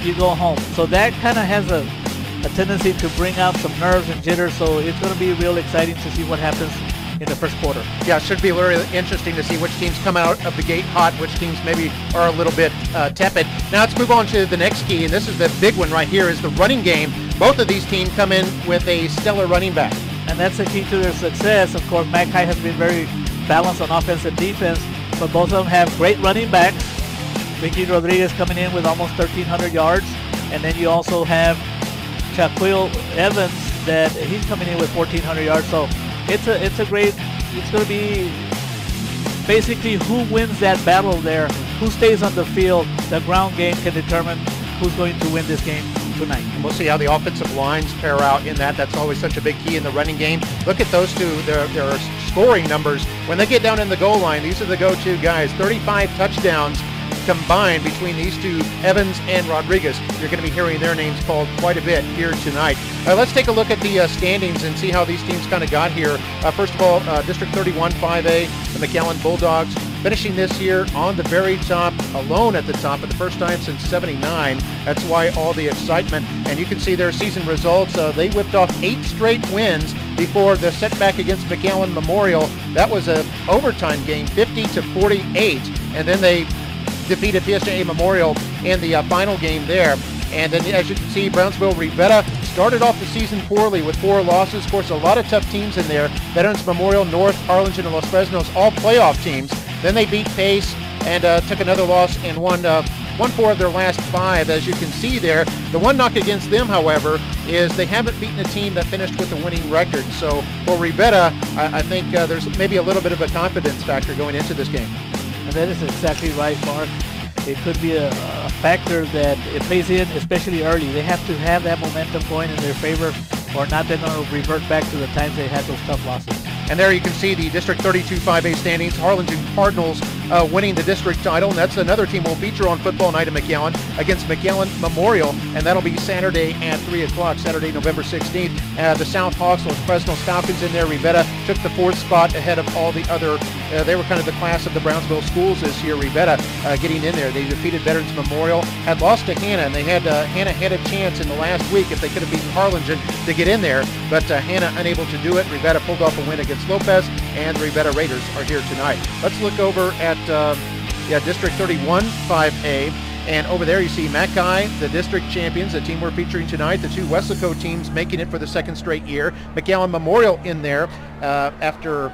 you go home. So that kind of has a tendency to bring out some nerves and jitters. So it's going to be real exciting to see what happens in the first quarter. Yeah, it should be very interesting to see which teams come out of the gate hot, which teams maybe are a little bit tepid. Now let's move on to the next key, and this is the big one right here, is the running game. Both of these teams come in with a stellar running back. And that's the key to their success. Of course, McCai has been very balanced on offense and defense, but both of them have great running backs. Vicky Rodriguez coming in with almost 1,300 yards, and then you also have Shaquille Evans that he's coming in with 1,400 yards. So it's going to be basically who wins that battle there, who stays on the field. The ground game can determine who's going to win this game tonight. And we'll see how the offensive lines pair out in that. That's always such a big key in the running game. Look at those two, their scoring numbers. When they get down in the goal line, these are the go-to guys. 35 touchdowns combined between these two, Evans and Rodriguez. You're going to be hearing their names called quite a bit here tonight. Let's take a look at the standings and see how these teams kind of got here. First of all, District 31 5A, the McAllen Bulldogs, finishing this year on the very top, alone at the top for the first time since '79. That's why all the excitement. And you can see their season results. They whipped off 8 straight wins before the setback against McAllen Memorial. That was an overtime game, 50-48, and then they defeated PSJA Memorial in the final game there. And then, as you can see, Brownsville-Rivera started off the season poorly with 4 losses. Of course, a lot of tough teams in there. Veterans Memorial, North, Harlingen, and Los Fresnos, all playoff teams. Then they beat Pace and took another loss and won 4 of their last 5, as you can see there. The one knock against them, however, is they haven't beaten a team that finished with a winning record. So for Rivera, I think there's maybe a little bit of a confidence factor going into this game. And that is exactly right, Mark. It could be a factor that it plays in, especially early. They have to have that momentum going in their favor, or not, they're going to revert back to the times they had those tough losses. And there you can see the District 32 5A standings. Harlingen Cardinals winning the district title. And that's another team we'll feature on Football Night at McAllen against McAllen Memorial. And that'll be Saturday at 3 o'clock, Saturday, November 16th. The South Hawks, Los Fresnos Falcons in there. Rivera took the 4th spot ahead of all the other. They were kind of the class of the Brownsville schools this year. Rivera getting in there. They defeated Veterans Memorial, had lost to Hannah, and they had Hannah had a chance in the last week if they could have beaten Harlingen to get in there. But Hannah unable to do it. Rivera pulled off a win against Lopez, and the Rivera Raiders are here tonight. Let's look over at District 31 5A, and over there you see McCai, the district champions, the team we're featuring tonight. The 2 Weslaco teams making it for the 2nd straight year. McAllen Memorial in there after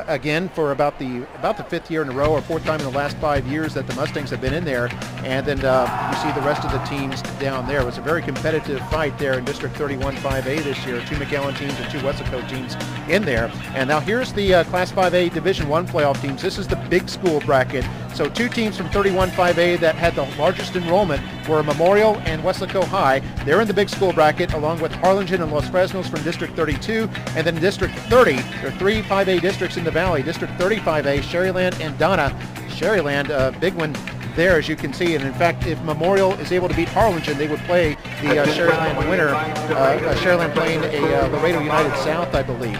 again for about the 5th year in a row, or 4th time in the last 5 years that the Mustangs have been in there. And then you see the rest of the teams down there. It was a very competitive fight there in District 31 5A this year. 2 McAllen teams and 2 Weslaco teams in there. And now here's the Class 5A Division I playoff teams. This is the big school bracket. So 2 teams from 31 5A that had the largest enrollment were Memorial and Weslaco High. They're in the big school bracket, along with Harlingen and Los Fresnos from District 32. And then District 30, there are 3 5A districts in the valley. District 35A, Sherryland and Donna. Sherryland, big one there, as you can see. And in fact, if Memorial is able to beat Harlingen, they would play the Sherryland winner. Sherryland playing a Laredo United South, I believe.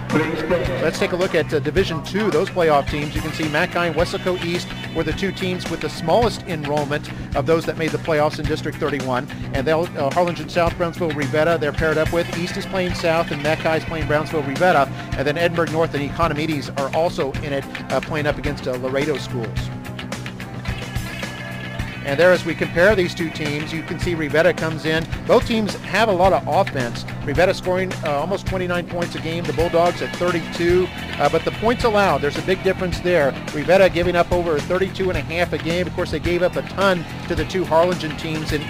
Let's take a look at Division II, those playoff teams. You can see McCai and Weslaco East were the 2 teams with the smallest enrollment of those that made the playoffs in District 31. And they'll Harlingen South, Brownsville, Rivera, they're paired up with. East is playing South, and McCai is playing Brownsville, Rivera. And then Edinburgh North and Economides are also in it, playing up against Laredo schools. And there, as we compare these 2 teams, you can see Rivera comes in. Both teams have a lot of offense. Rivera scoring almost 29 points a game. The Bulldogs at 32. But the points allowed, there's a big difference there. Rivera giving up over 32.5 a game. Of course, they gave up a ton to the 2 Harlingen teams in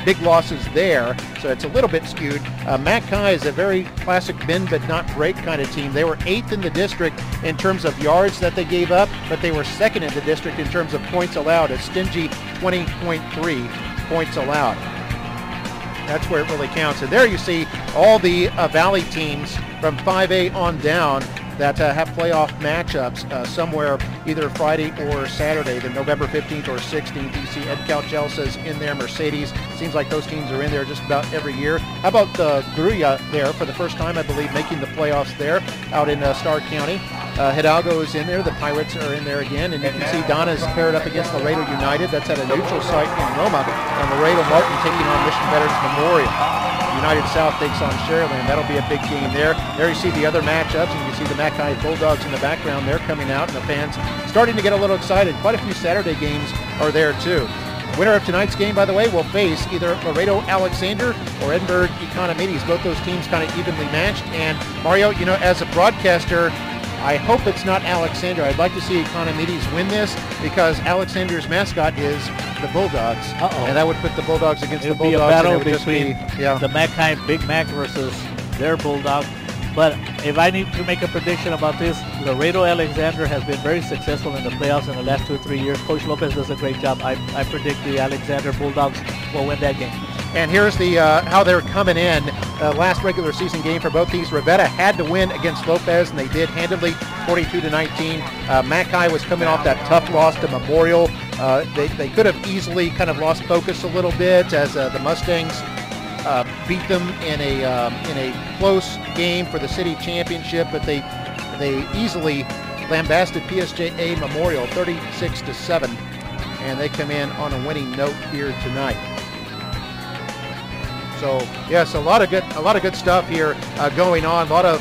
big losses there, so it's a little bit skewed. McCai is a very classic bend but not break kind of team. They were 8th in the district in terms of yards that they gave up, but they were 2nd in the district in terms of points allowed, a stingy 20.3 points allowed. That's where it really counts. And there you see all the Valley teams from 5A on down that have playoff matchups somewhere either Friday or Saturday, the November 15th or 16th. You see Edcal Chelsea's in there, Mercedes. Seems like those teams are in there just about every year. How about Gruya there for the first time, I believe, making the playoffs there out in Starr County. Hidalgo is in there. The Pirates are in there again. And you can see Donna's paired up against Laredo United. That's at a neutral site in Roma. And Laredo Martin taking on Mission Veterans Memorial. United South takes on Sharyland. That'll be a big game there. There you see the other matchups, and you can see the Mackay Bulldogs in the background. They're coming out, and the fans starting to get a little excited. Quite a few Saturday games are there, too. Winner of tonight's game, by the way, will face either Laredo Alexander or Edinburgh Economides. Both those teams kind of evenly matched. And Mario, you know, as a broadcaster, I hope it's not Alexander. I'd like to see Economides win this because Alexander's mascot is the Bulldogs. And that would put the Bulldogs against the Bulldogs. It'll be a battle between the Mackay Big Mac versus their Bulldog. But if I need to make a prediction about this, Laredo Alexander has been very successful in the playoffs in the last 2 or 3 years. Coach Lopez does a great job. I predict the Alexander Bulldogs will win that game. And here's the how they're coming in. Last regular season game for both these. Rivera had to win against Lopez, and they did handily, 42-19. Mackay was coming off that tough loss to Memorial. They could have easily kind of lost focus a little bit as the Mustangs beat them in a close game for the city championship, but they easily lambasted PSJA Memorial 36-7, and they come in on a winning note here tonight. So yes, a lot of good stuff here going on. A lot of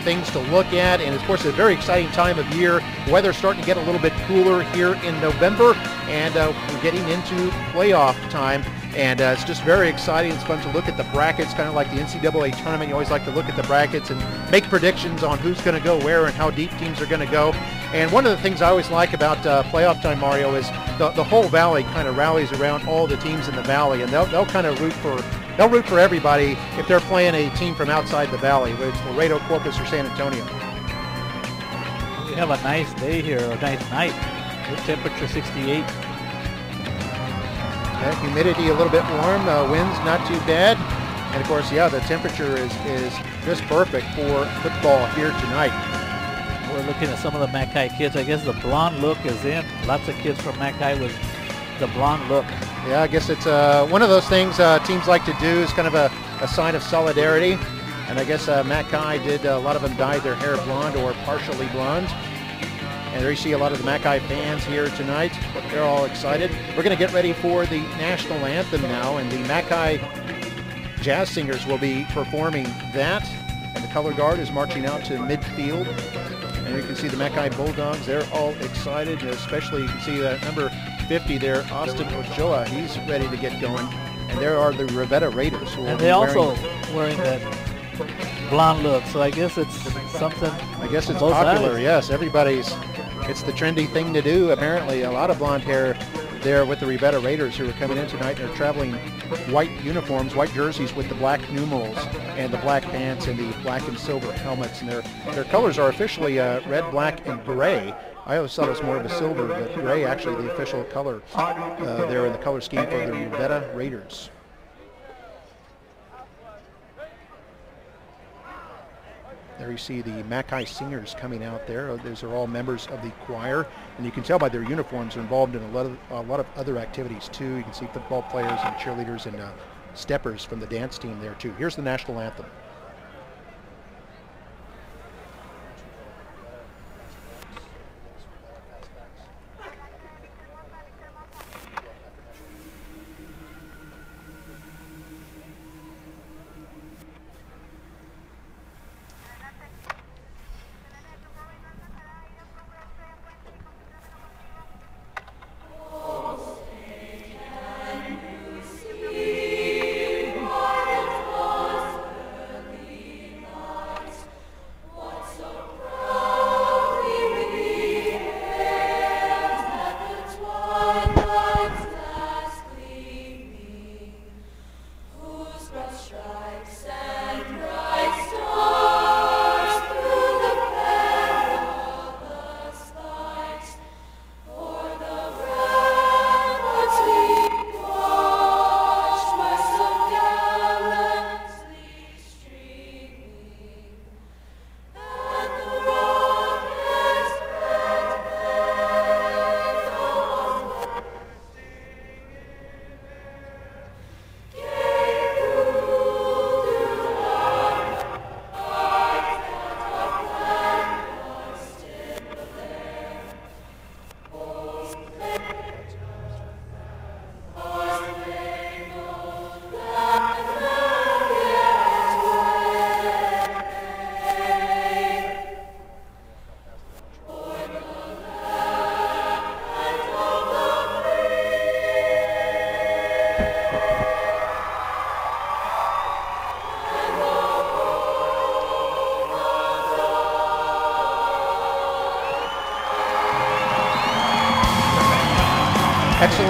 things to look at, and of course a very exciting time of year. Weather's starting to get a little bit cooler here in November, and we're getting into playoff time. And it's just very exciting. It's fun to look at the brackets, kind of like the NCAA tournament. You always like to look at the brackets and make predictions on who's going to go where and how deep teams are going to go. And one of the things I always like about playoff time, Mario, is the whole valley kind of rallies around all the teams in the valley, and they'll kind of root for everybody if they're playing a team from outside the valley, whether it's Laredo, Corpus, or San Antonio. We have a nice day here, a nice night. The temperature 68. Humidity a little bit warm, winds not too bad, and of course, yeah, the temperature is just perfect for football here tonight. We're looking at some of the Mackay kids. I guess the blonde look is in. Lots of kids from Mackay with the blonde look. Yeah, I guess it's one of those things teams like to do is kind of a sign of solidarity, and I guess Mackay did, a lot of them dyed their hair blonde or partially blonde. And there you see a lot of the Mackay fans here tonight. They're all excited. We're going to get ready for the national anthem now, and the Mackay Jazz Singers will be performing that. And the color guard is marching out to midfield. And you can see the Mackay Bulldogs. They're all excited, especially you can see number 50 there, Austin Ochoa. He's ready to get going. And there are the rivera1st. And they also wearing that blonde look, so I guess it's something. I guess it's popular, yes. It's the trendy thing to do, apparently. A lot of blonde hair there with the rivera1st who are coming in tonight. They're traveling white uniforms, white jerseys with the black numerals and the black pants and the black and silver helmets. And their colors are officially red, black, and gray. I always thought it was more of a silver, but gray actually the official color there in the color scheme for the rivera1st. There you see the Mackay Singers coming out there. Those are all members of the choir, and you can tell by their uniforms they're involved in a lot of other activities too. You can see football players and cheerleaders and steppers from the dance team there too. Here's the national anthem.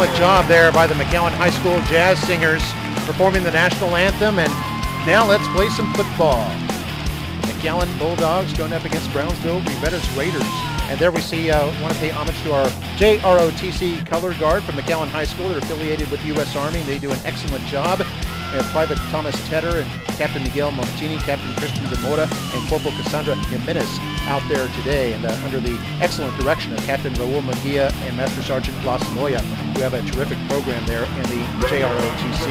excellent job there by the McAllen High School Jazz Singers performing the national anthem. And now let's play some football. McAllen Bulldogs going up against Brownsville Rivetta's Raiders. And there we see, want to pay homage to our JROTC color guard from McAllen High School. They're affiliated with U.S. Army. They do an excellent job. We have Private Thomas Tedder and Captain Miguel Montini, Captain Christian Zamora, and Corporal Cassandra Jimenez out there today. And under the excellent direction of Captain Raul Munguia and Master Sergeant Las Moya, we have a terrific program there in the JROTC.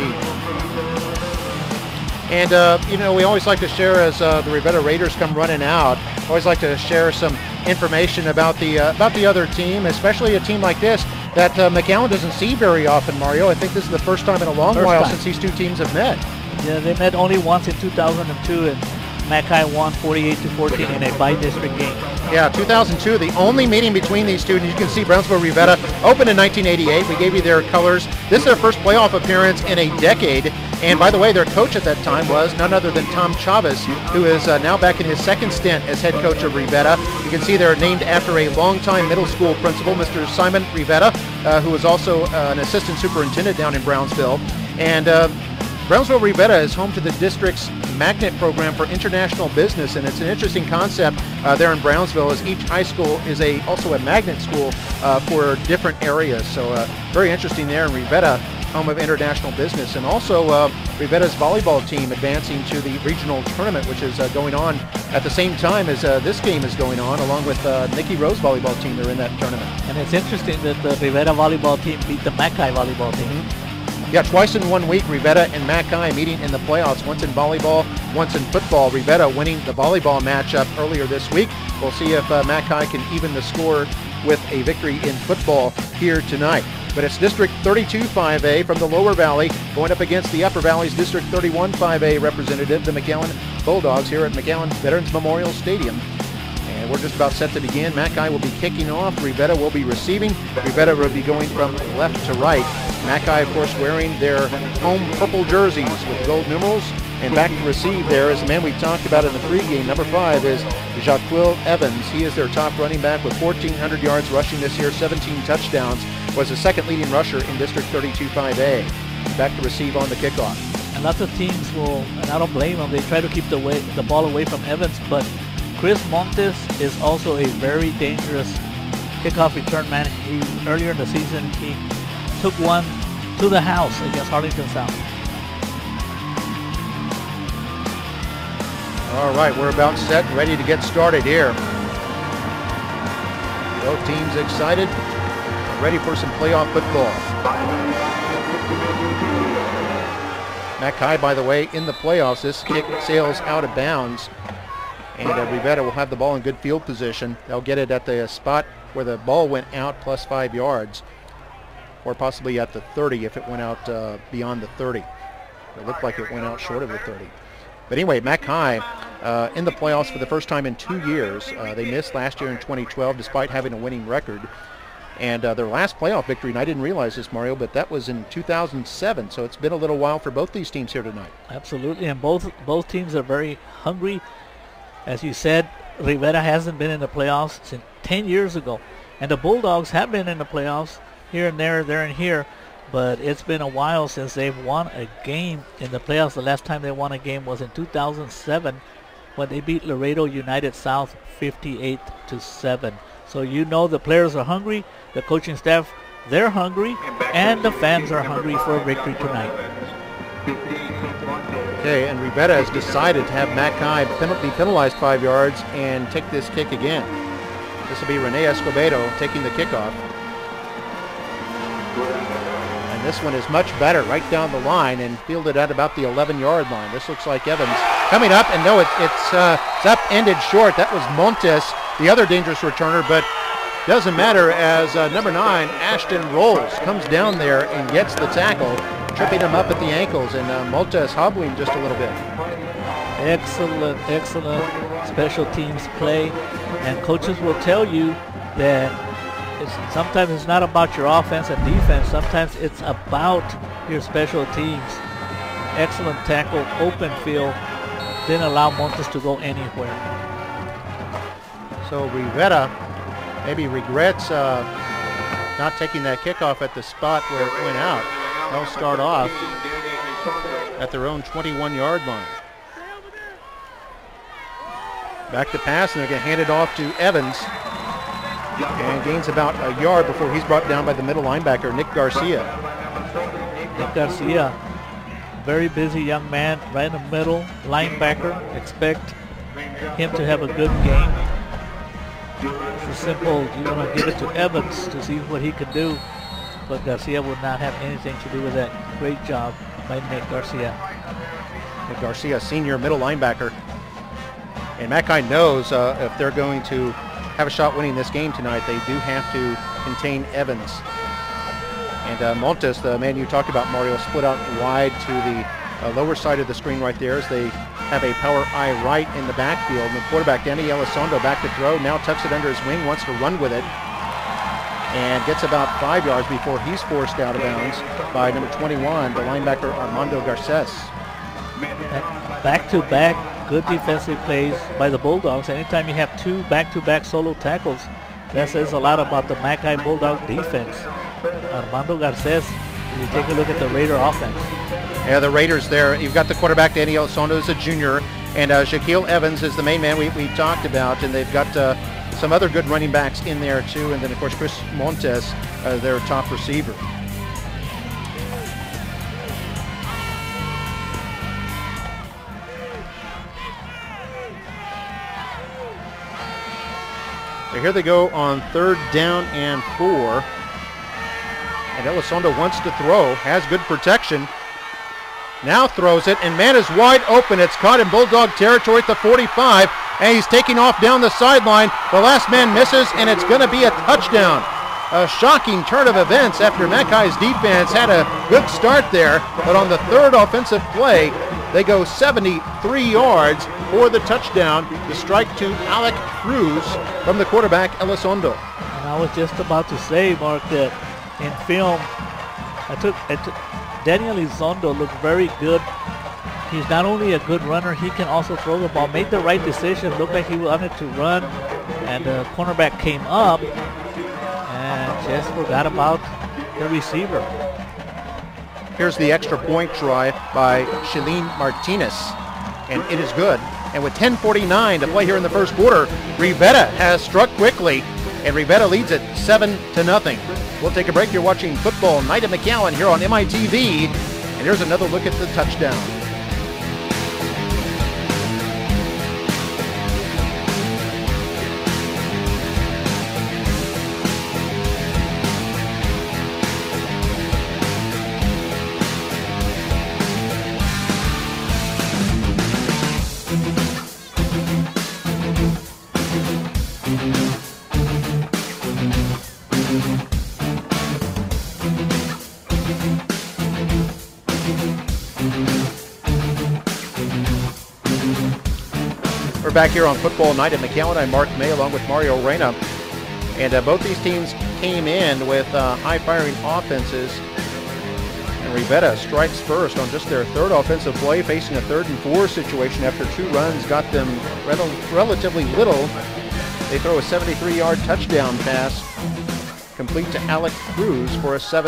And, you know, we always like to share as the Rivera Raiders come running out, always like to share some information about the other team, especially a team like this that McAllen doesn't see very often, Mario. I think this is the first time in a long while since these two teams have met. Yeah, they met only once in 2002, and Mackay won 48-14 in a by-district game. Yeah, 2002, the only meeting between these two. And you can see Brownsville Rivetta opened in 1988. We gave you their colors. This is their first playoff appearance in a decade. And by the way, their coach at that time was none other than Tom Chavez, who is now back in his second stint as head coach of Rivetta. You can see they're named after a longtime middle school principal, Mr. Simon Rivetta, who was also an assistant superintendent down in Brownsville. And Brownsville Rivetta is home to the district's magnet program for international business, and it's an interesting concept there in Brownsville, as each high school is also a magnet school for different areas. So very interesting there in Rivetta, home of international business. And also Rivetta's volleyball team advancing to the regional tournament, which is going on at the same time as this game is going on, along with Nikki Rose volleyball team. They're in that tournament. And it's interesting that the Rivetta volleyball team beat the Mackay volleyball team. Mm-hmm. Yeah, twice in 1 week, Rivetta and Mackay meeting in the playoffs, once in volleyball, once in football. Rivetta winning the volleyball matchup earlier this week. We'll see if Mackay can even the score with a victory in football here tonight. But it's District 32 5A from the Lower Valley going up against the Upper Valley's District 31 5A representative, the McAllen Bulldogs, here at McAllen Veterans Memorial Stadium. And we're just about set to begin. Mackay will be kicking off. Rivetta will be receiving. Rivetta will be going from left to right. Mackay, of course, wearing their home purple jerseys with gold numerals. And back to receive there is the man we talked about in the pregame. Number 5 is Jaquil Evans. He is their top running back with 1,400 yards rushing this year, 17 touchdowns. Was the second leading rusher in District 32 5A. Back to receive on the kickoff. And lots of teams will, and I don't blame them, they try to keep the ball away from Evans, but Chris Montes is also a very dangerous kickoff return man. Earlier in the season, he took one to the house against Harlingen South. All right, we're about set, ready to get started here. Both teams excited, ready for some playoff football. Mackay, by the way, in the playoffs. This kick sails out of bounds. And Rivetta will have the ball in good field position. They'll get it at the spot where the ball went out, plus 5 yards, or possibly at the 30 if it went out beyond the 30. It looked like it went out short of the 30. But anyway, Mackay in the playoffs for the first time in 2 years. They missed last year in 2012 despite having a winning record. And their last playoff victory, and I didn't realize this, Mario, but that was in 2007. So it's been a little while for both these teams here tonight. Absolutely, and both teams are very hungry. As you said, Rivetta hasn't been in the playoffs since 10 years ago. And the Bulldogs have been in the playoffs here and there and here. But it's been a while since they've won a game in the playoffs. The last time they won a game was in 2007 when they beat Laredo United South 58-7. So you know the players are hungry, the coaching staff, they're hungry, and the fans are hungry for a victory tonight. Okay, and Rivetta has decided to have Mackay be penalized 5 yards and take this kick again. This will be Rene Escobedo taking the kickoff. And this one is much better right down the line and fielded at about the 11-yard line. This looks like Evans coming up, and no, it's up-ended short. That was Montes, the other dangerous returner, but doesn't matter as number 9, Ashton Rolls, comes down there and gets the tackle, tripping him up at the ankles, and Montes hobbling just a little bit. Excellent special teams play, and coaches will tell you that sometimes it's not about your offense and defense. Sometimes it's about your special teams. Excellent tackle, open field, didn't allow Montes to go anywhere. So Rivetta maybe regrets not taking that kickoff at the spot where it went out. They'll start off at their own 21-yard line. Back to pass, and they're going to hand it off to Evans. And gains about a yard before he's brought down by the middle linebacker, Nick Garcia. Nick Garcia, very busy young man, right in the middle, linebacker. Expect him to have a good game. It's simple, you want to give it to Evans to see what he can do, but Garcia will not have anything to do with that. Great job by Nick Garcia. Nick Garcia, senior middle linebacker. And Mackay knows if they're going to have a shot winning this game tonight, they do have to contain Evans. And Montes, the man you talked about, Mario, split out wide to the lower side of the screen right there as they have a power I right in the backfield. And the quarterback, Danny Elizondo, back to throw. Now tucks it under his wing, wants to run with it, and gets about 5 yards before he's forced out of bounds by number 21, the linebacker Armando Garces. Back-to-back good defensive plays by the Bulldogs. Anytime you have two back-to-back solo tackles, that says a lot about the Mackay Bulldog defense. Armando Garces, you take a look at the Raider offense. Yeah, the Raiders there. You've got the quarterback, Danny Elizondo, is a junior, and Shaquille Evans is the main man we talked about, and they've got some other good running backs in there too, and then of course Chris Montes, their top receiver. So here they go on 3rd down and 4. And Elizondo wants to throw, has good protection. Now throws it, and man is wide open. It's caught in Bulldog territory at the 45, and he's taking off down the sideline. The last man misses, and it's going to be a touchdown. A shocking turn of events after Mackay's defense had a good start there, but on the 3rd offensive play, they go 73 yards for the touchdown. The strike to Alec Cruz from the quarterback, Elizondo. And I was just about to say, Mark, that in film, Daniel Elizondo looked very good. He's not only a good runner, he can also throw the ball. Made the right decision, looked like he wanted to run, and the cornerback came up and just forgot about the receiver. Here's the extra point try by Shalene Martinez, and it is good. And with 10:49 to play here in the first quarter, Rivera has struck quickly, and Rivera leads it 7-0. We'll take a break. You're watching Football Night at McAllen here on MITV, and here's another look at the touchdown. Back here on Football Night at McAllen, I'm Mark May along with Mario Reyna. And both these teams came in with high-firing offenses. And Rivera strikes first on just their 3rd offensive play, facing a 3rd and 4 situation after 2 runs got them relatively little. They throw a 73-yard touchdown pass complete to Alec Cruz for a 7-0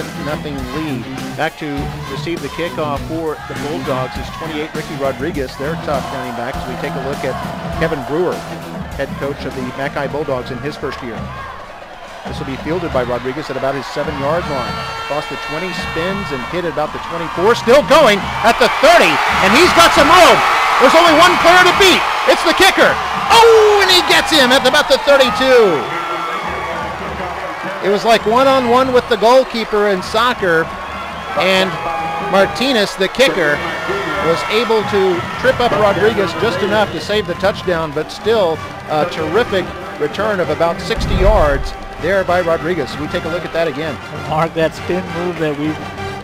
lead. Back to receive the kickoff for the Bulldogs is 28 Ricky Rodriguez, their top running back, as we take a look at Kevin Brewer, head coach of the Mackay Bulldogs in his first year. This will be fielded by Rodriguez at about his 7-yard line. Across the 20, spins and hit at about the 24. Still going at the 30, and he's got some room. There's only one player to beat. It's the kicker. Oh, and he gets him at about the 32. It was like one-on-one with the goalkeeper in soccer, and Martinez, the kicker, was able to trip up Rodriguez just enough to save the touchdown, but still a terrific return of about 60 yards there by Rodriguez. We take a look at that again. Mark, that spin move that we've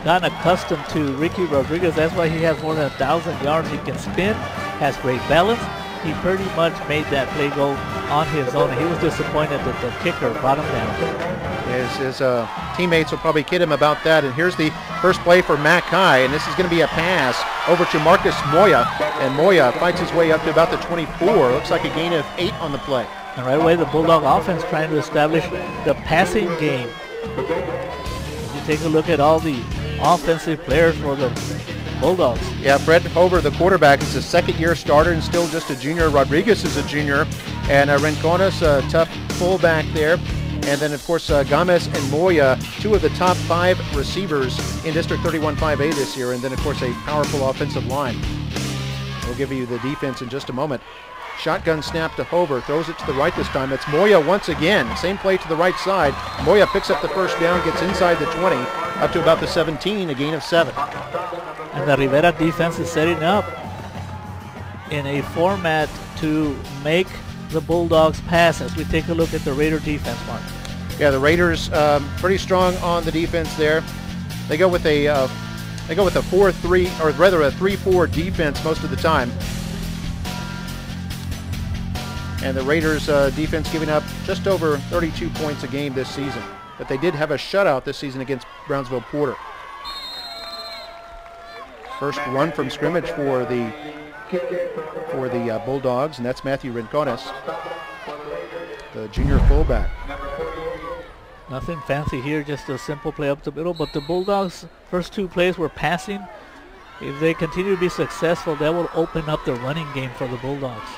gotten accustomed to Ricky Rodriguez, that's why he has more than 1,000 yards. He can spin, has great balance. He pretty much made that play go on his own, and he was disappointed that the kicker brought him down. His teammates will probably kid him about that. And here's the first play for Mackay, and this is going to be a pass over to Marcus Moya, and Moya fights his way up to about the 24. Looks like a gain of 8 on the play. And right away, the Bulldog offense trying to establish the passing game. You take a look at all the offensive players for the Bulldogs. Yeah, Fred Hover, the quarterback, is a second-year starter and still just a junior. Rodriguez is a junior. And Rincones, a tough fullback there. And then, of course, Gomez and Moya, two of the top 5 receivers in District 31-5A this year. And then, of course, a powerful offensive line. We'll give you the defense in just a moment. Shotgun snap to Hover, throws it to the right this time. It's Moya once again. Same play to the right side. Moya picks up the first down, gets inside the 20, up to about the 17, a gain of 7. And the Rivera defense is setting up in a format to make the Bulldogs pass as we take a look at the Raider defense, Mark. Yeah, the Raiders pretty strong on the defense there. They go with a 4-3, or rather a 3-4 defense most of the time. And the Raiders defense giving up just over 32 points a game this season. But they did have a shutout this season against Brownsville Porter. First run from scrimmage for the Bulldogs, and that's Matthew Rincones, the junior fullback. Nothing fancy here, just a simple play up the middle, but the Bulldogs' first 2 plays were passing. If they continue to be successful, that will open up the running game for the Bulldogs.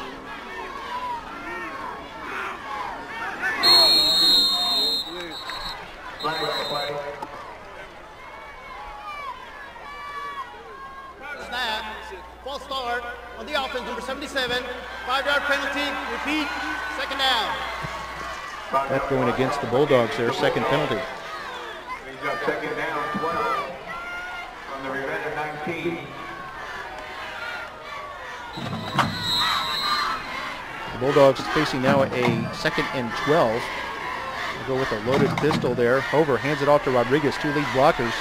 False start on the offense, number 77, 5-yard penalty, repeat, second down. That going against the Bulldogs there, second penalty. Second down, 12 on the Rivera 19. The Bulldogs facing now a 2nd and 12. We'll go with a loaded pistol there. Hover hands it off to Rodriguez, 2 lead blockers.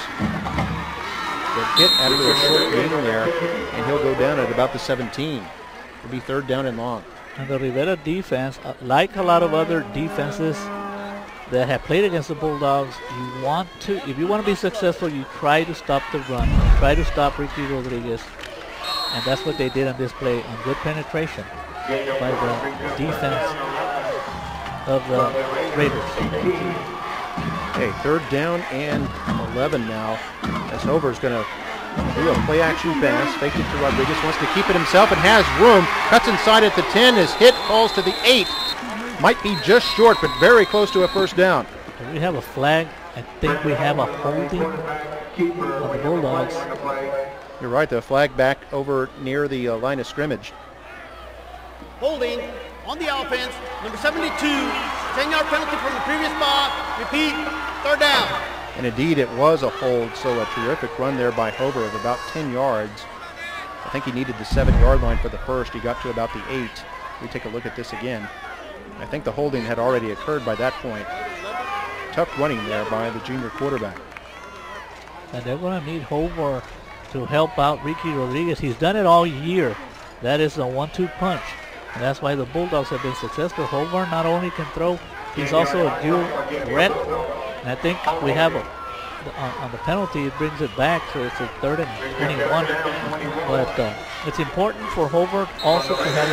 Get hit after a short gain there, and he'll go down at about the 17. It'll be 3rd down and long. And the Rivera defense, like a lot of other defenses that have played against the Bulldogs, if you want to be successful, you try to stop the run. You try to stop Ricky Rodriguez. And that's what they did on this play, on good penetration by the defense of the Raiders. Okay, 3rd down and 11 now, as Hover's going to do a play-action pass. Faked it to Rodriguez, wants to keep it himself and has room. Cuts inside at the 10, is hit, falls to the 8. Might be just short, but very close to a first down. We have a flag. I think we have a holding on the Bulldogs. You're right, the flag back over near the line of scrimmage. Holding on the offense, number 72, 10-yard penalty from the previous ball, repeat, 3rd down. And indeed, it was a hold, so a terrific run there by Hover of about 10 yards. I think he needed the 7-yard line for the first. He got to about the 8. We take a look at this again. I think the holding had already occurred by that point. Tough running there by the junior quarterback. And they're going to need Hover to help out Ricky Rodriguez. He's done it all year. That is a 1-2 punch. And that's why the Bulldogs have been successful. Hover not only can throw, he's also a dual threat. And I think we have on the penalty, it brings it back, so it's a 3rd and 21. But it's important for Hover also to have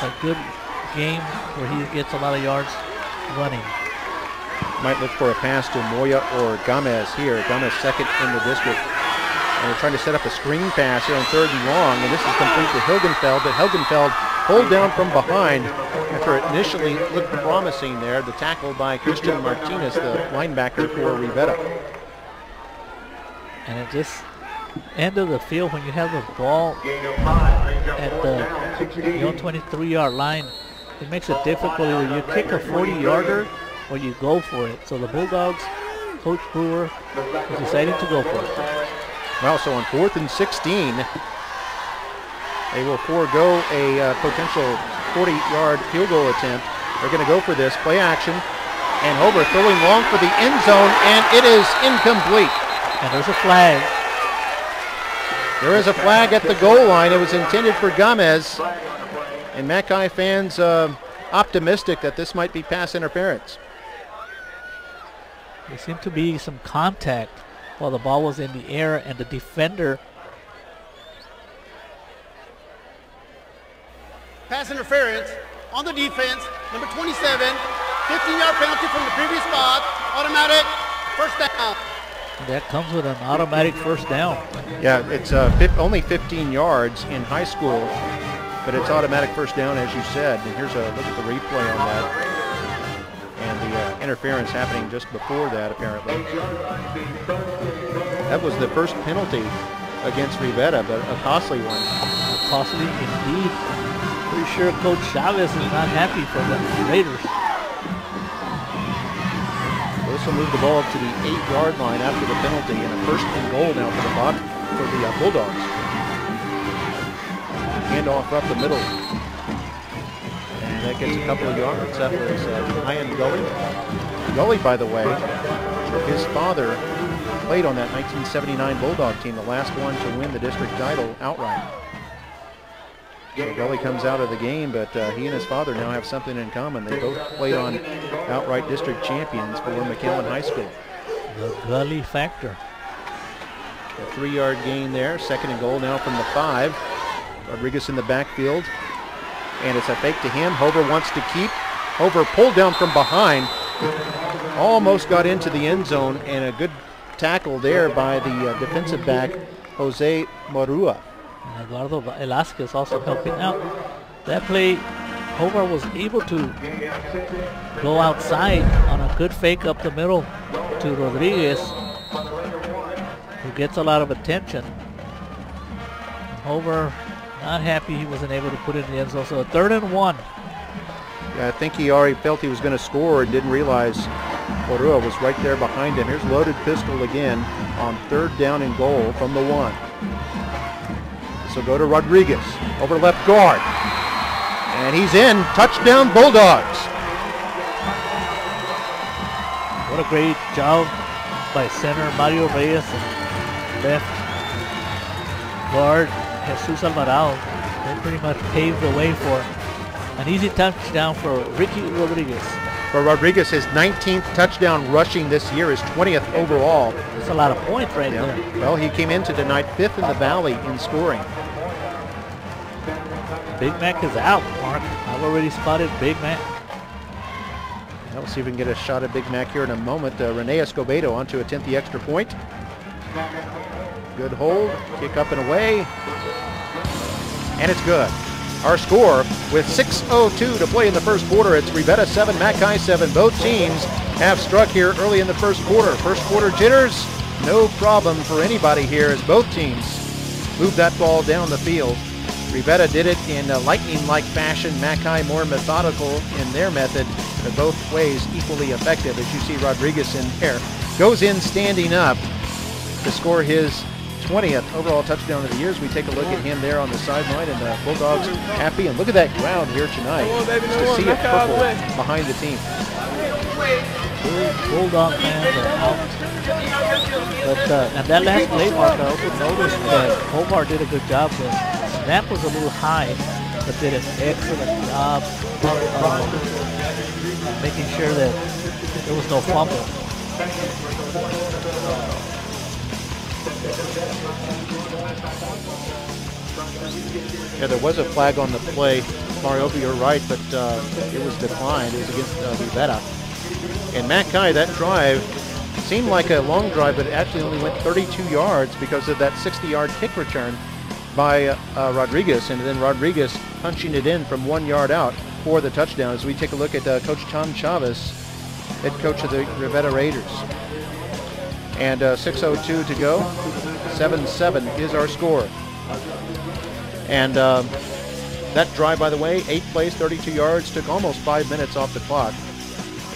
a good game where he gets a lot of yards running. Might look for a pass to Moya or Gomez here. Gomez 2nd in the district. And they're trying to set up a screen pass here on 3rd and long, and this is complete to Hilgenfeld, but Hilgenfeld pulled down from behind after it initially looked promising there. The tackle by Christian Martinez, the linebacker for Rivera. And at this end of the field, when you have the ball at the 23-yard line, it makes it difficult. Either you kick a 40-yarder or you go for it. So the Bulldogs, Coach Brewer, is deciding to go for it. Well, so on 4th and 16, they will forego a potential 40-yard field goal attempt. They're going to go for this play action, and Hover throwing long for the end zone, and it is incomplete. And there's a flag. There is a flag at the goal line. It was intended for Gomez, and Mackay fans optimistic that this might be pass interference. There seemed to be some contact while the ball was in the air, and the defender. Pass interference on the defense, number 27, 15-yard penalty from the previous spot. Automatic first down. That comes with an automatic first down. Yeah, it's only 15 yards in high school, but it's automatic first down, as you said. And here's a look at the replay on that. And the interference happening just before that, apparently. That was the first penalty against Rivera, but a costly one. Costly indeed. Pretty sure Coach Chavez is not happy for the Raiders. This will move the ball to the 8-yard line after the penalty, and a first and goal now for the Bulldogs. Handoff up the middle. And that gets a couple of yards. That was Ian Gully. Gully, by the way, his father played on that 1979 Bulldog team, the last one to win the district title outright. So Gully comes out of the game, but he and his father now have something in common. They both played on outright district champions for McAllen High School. The Gully factor. A 3-yard gain there. Second and goal now from the 5. Rodriguez in the backfield. And it's a fake to him. Hover wants to keep. Hover pulled down from behind. Almost got into the end zone, and a good tackle there by the defensive back, Jose Morua. Eduardo Velasquez also helping out. That play, Hovar was able to go outside on a good fake up the middle to Rodriguez, who gets a lot of attention. Hovar not happy he wasn't able to put it in the end zone. So a 3rd and 1. Yeah, I think he already felt he was going to score and didn't realize Morua was right there behind him. Here's loaded pistol again on 3rd down and goal from the 1. So go to Rodriguez over left guard. And he's in. Touchdown Bulldogs. What a great job by center Mario Reyes and left guard Jesus Alvarado. They pretty much paved the way for an easy touchdown for Ricky Rodriguez. For Rodriguez, his 19th touchdown rushing this year, his 20th overall. That's a lot of points right there. Well, he came into tonight 5th in the Valley in scoring. Big Mac is out, Mark. I've already spotted Big Mac. Now we'll see if we can get a shot at Big Mac here in a moment. Rene Escobedo onto attempt the extra point. Good hold, kick up and away. And it's good. Our score with 6:02 to play in the first quarter. It's Rivera 7, Mackay 7. Both teams have struck here early in the first quarter. First quarter jitters, no problem for anybody here as both teams move that ball down the field. Rivera did it in a lightning-like fashion. Mackay more methodical in their method, but both ways equally effective. As you see Rodriguez in there, goes in standing up to score his 20th overall touchdown of the year. As we take a look at him there on the sideline, and the Bulldogs happy. And look at that crowd here tonight, just to see it purple behind the team. Bulldog fans are out. But and that last play, Mark, I also noticed that Hovar did a good job. The snap was a little high, but did an excellent job making sure that there was no fumble. Yeah, there was a flag on the play. Mario, you're right, but it was declined. It was against Rivera. And Mackay, that drive seemed like a long drive, but it actually only went 32 yards because of that 60-yard kick return by Rodriguez, and then Rodriguez punching it in from 1 yard out for the touchdown. As we take a look at Coach Tom Chavez, head coach of the Rivera Raiders. And 6:02 to go. 7-7 is our score. And that drive, by the way, 8 plays, 32 yards, took almost 5 minutes off the clock.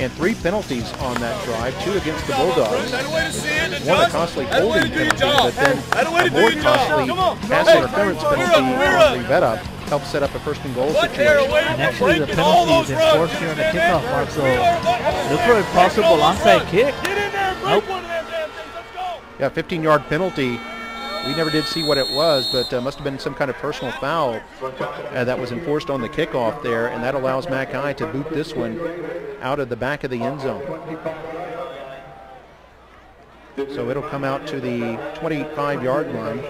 And 3 penalties on that drive, 2 against the Bulldogs. One a costly holding penalty, but then a more costly pass interference penalty on Rivera helped set up a first and goal situation. And actually the penalty is enforced here on the kickoff, Mark, so look for a possible onside kick. Nope. Yeah, 15-yard penalty. We never did see what it was, but must have been some kind of personal foul that was enforced on the kickoff there, and that allows Mackay to boot this one out of the back of the end zone. So it'll come out to the 25-yard line.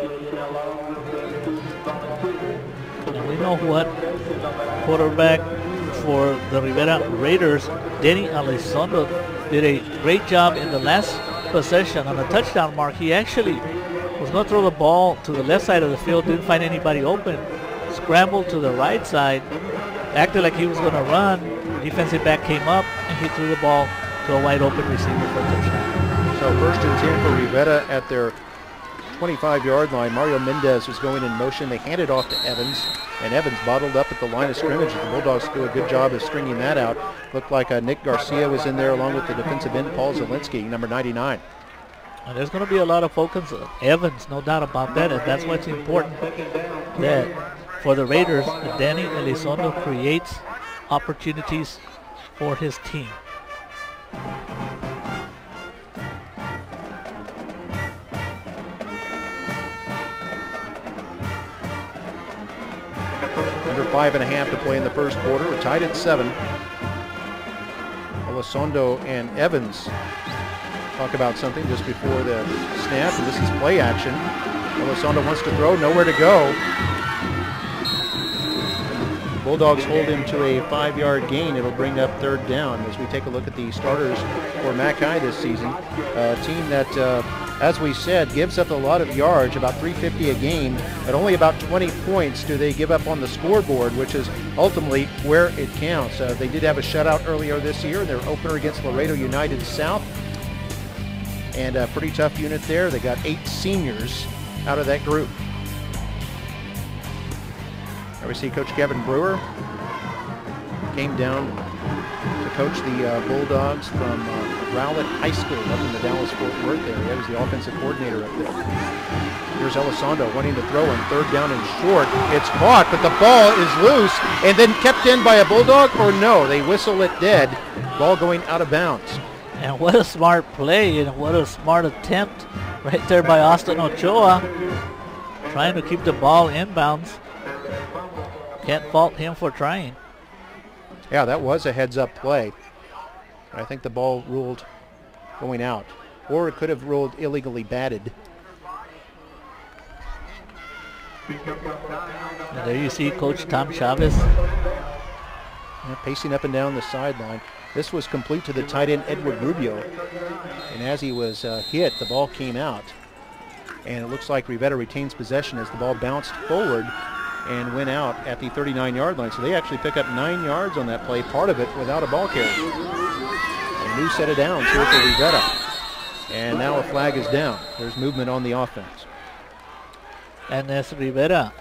And we know what quarterback for the Rivera Raiders Denny Elizondo did a great job in the last possession on the touchdown mark. He actually was going to throw the ball to the left side of the field, didn't find anybody open, scrambled to the right side, acted like he was going to run. The defensive back came up and he threw the ball to a wide open receiver for a touchdown. So 1st and 10 for Rivera at their 25-yard line. Mario Mendez was going in motion. They handed off to Evans, and Evans bottled up at the line of scrimmage. The Bulldogs do a good job of stringing that out. Looked like Nick Garcia was in there along with the defensive end, Paul Zielinski, number 99. And there's going to be a lot of focus on Evans, no doubt about that, and that's why it's important that for the Raiders, Danny Elizondo creates opportunities for his team. Under 5.5 to play in the first quarter. We're tied at 7. Elizondo and Evans talk about something just before the snap, and this is play action. Elizondo wants to throw, nowhere to go. The Bulldogs hold him to a 5-yard gain. It'll bring up 3rd down as we take a look at the starters for Mackay this season. A team that, as we said, gives up a lot of yards, about 350 a game, but only about 20 points do they give up on the scoreboard, which is ultimately where it counts. They did have a shutout earlier this year, their opener against Laredo United South, and a pretty tough unit there. They got 8 seniors out of that group. There we see Coach Kevin Brewer came down to coach the Bulldogs from Rowlett High School up in the Dallas-Fort Worth area. He was the offensive coordinator up there. Here's Elizondo wanting to throw on 3rd down and short. It's caught, but the ball is loose and then kept in by a Bulldog, or no, they whistle it dead. Ball going out of bounds. And what a smart play and what a smart attempt right there by Austin Ochoa, trying to keep the ball inbounds. Can't fault him for trying. Yeah, that was a heads-up play. I think the ball ruled going out, or it could have ruled illegally batted. And there you see Coach Tom Chavez. Yeah, pacing up and down the sideline. This was complete to the tight end Edward Rubio, and as he was hit, the ball came out. And it looks like Rivera retains possession as the ball bounced forward and went out at the 39-yard line. So they actually pick up 9 yards on that play, part of it without a ball carrier. A new set of downs here for Rivera. And now a flag is down. There's movement on the offense. And as Rivera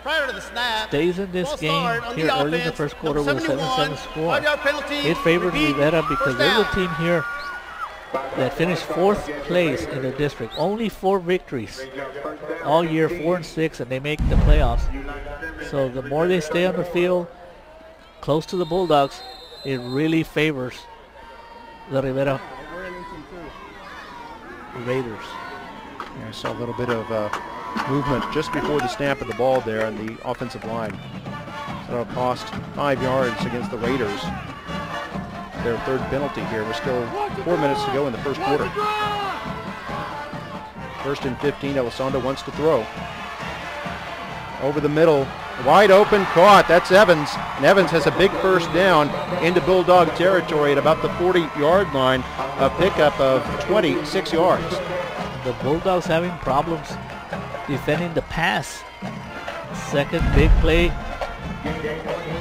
Prior to the snap, stays in this game here early in the first quarter with a 7-7 score, it favors Rivera because they're the team here that finished 4th place in the district. Only 4 victories all year, 4-6, and they make the playoffs. So the more they stay on the field close to the Bulldogs, it really favors the Rivera Raiders. Yeah, I saw a little bit of movement just before the snap of the ball there on the offensive line. So it'll cost 5 yards against the Raiders. Their 3rd penalty here. We're still 4 minutes to go in the first quarter. 1st and 15, Elizondo wants to throw. Over the middle, wide open, caught. That's Evans. And Evans has a big first down into Bulldog territory at about the 40-yard line. A pickup of 26 yards. The Bulldogs having problems defending the pass. Second big play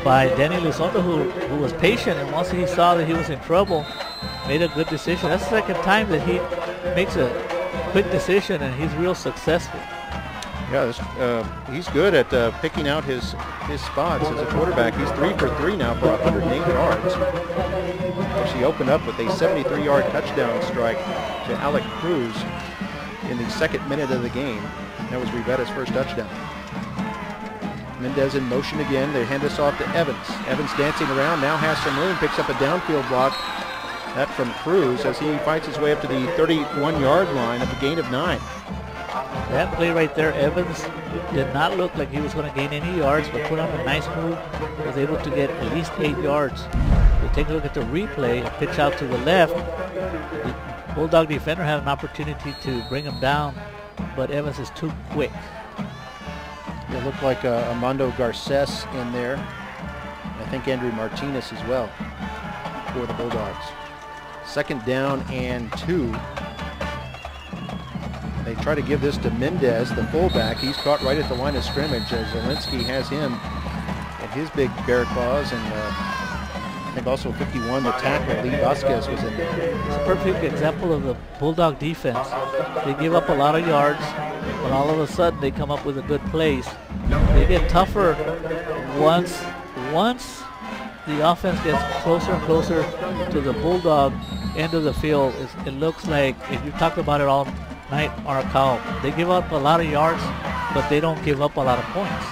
by Danny Elizondo, who was patient, and once he saw that he was in trouble, made a good decision. That's the 2nd time that he makes a quick decision, and he's real successful. Yeah, he's good at picking out his spots as a quarterback. He's 3 for 3 now for 108 yards. Of course, he opened up with a 73-yard touchdown strike to Alec Cruz in the 2nd minute of the game. That was Rivera's first touchdown. Mendez in motion again. They hand this off to Evans. Evans dancing around, now has some room, picks up a downfield block. That from Cruz as he fights his way up to the 31-yard line at the gain of 9. That play right there, Evans did not look like he was going to gain any yards, but put on a nice move. Was able to get at least 8 yards. We take a look at the replay. A pitch out to the left. The Bulldog defender had an opportunity to bring him down, but Evans is too quick. It looked like Armando Garces in there. I think Andrew Martinez as well. for the Bulldogs. 2nd down and 2. They try to give this to Mendez, the fullback. He's caught right at the line of scrimmage as Zielinski has him at his big bear claws, and I think also 51, the tackle, Lee Vasquez, was in there. It's a perfect example of the Bulldog defense. They give up a lot of yards, but all of a sudden they come up with a good plays. They get tougher once the offense gets closer and closer to the Bulldog end of the field. It looks like, if you talked about it all night on our call, they give up a lot of yards, but they don't give up a lot of points.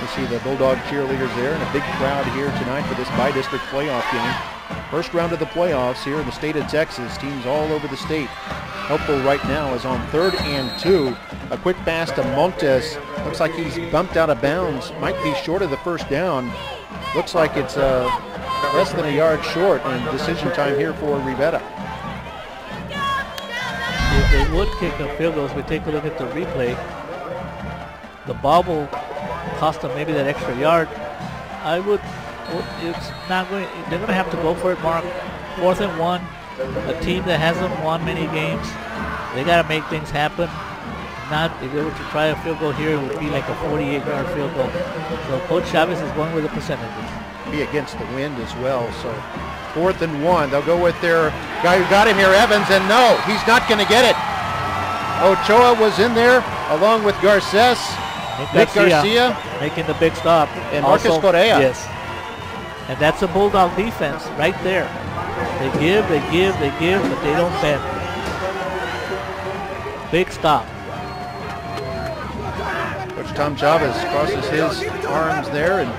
You see the Bulldog cheerleaders there, and a big crowd here tonight for this bi-district playoff game. First round of the playoffs here in the state of Texas. Teams all over the state. Helpful right now is on 3rd and 2. A quick pass to Montes. Looks like he's bumped out of bounds. Might be short of the first down. Looks like it's less than a yard short, and decision time here for Rivera. If they would kick a field goal, as we take a look at the replay, the bobble cost them maybe that extra yard. It's not going. They're going to have to go for it, Mark. 4th and 1. A team that hasn't won many games, they got to make things happen. If they were to try a field goal here, it would be like a 48-yard field goal. So Coach Chavez is going with the percentages. Be against the wind as well. So 4th and 1. They'll go with their guy who got him here, Evans, and no, he's not going to get it. Ochoa was in there along with Garces. Nick Garcia making the big stop. And Marcus Correa. Yes. And that's a Bulldog defense right there. They give, but they don't bend. Big stop. Coach Tom Chavez crosses his arms there, and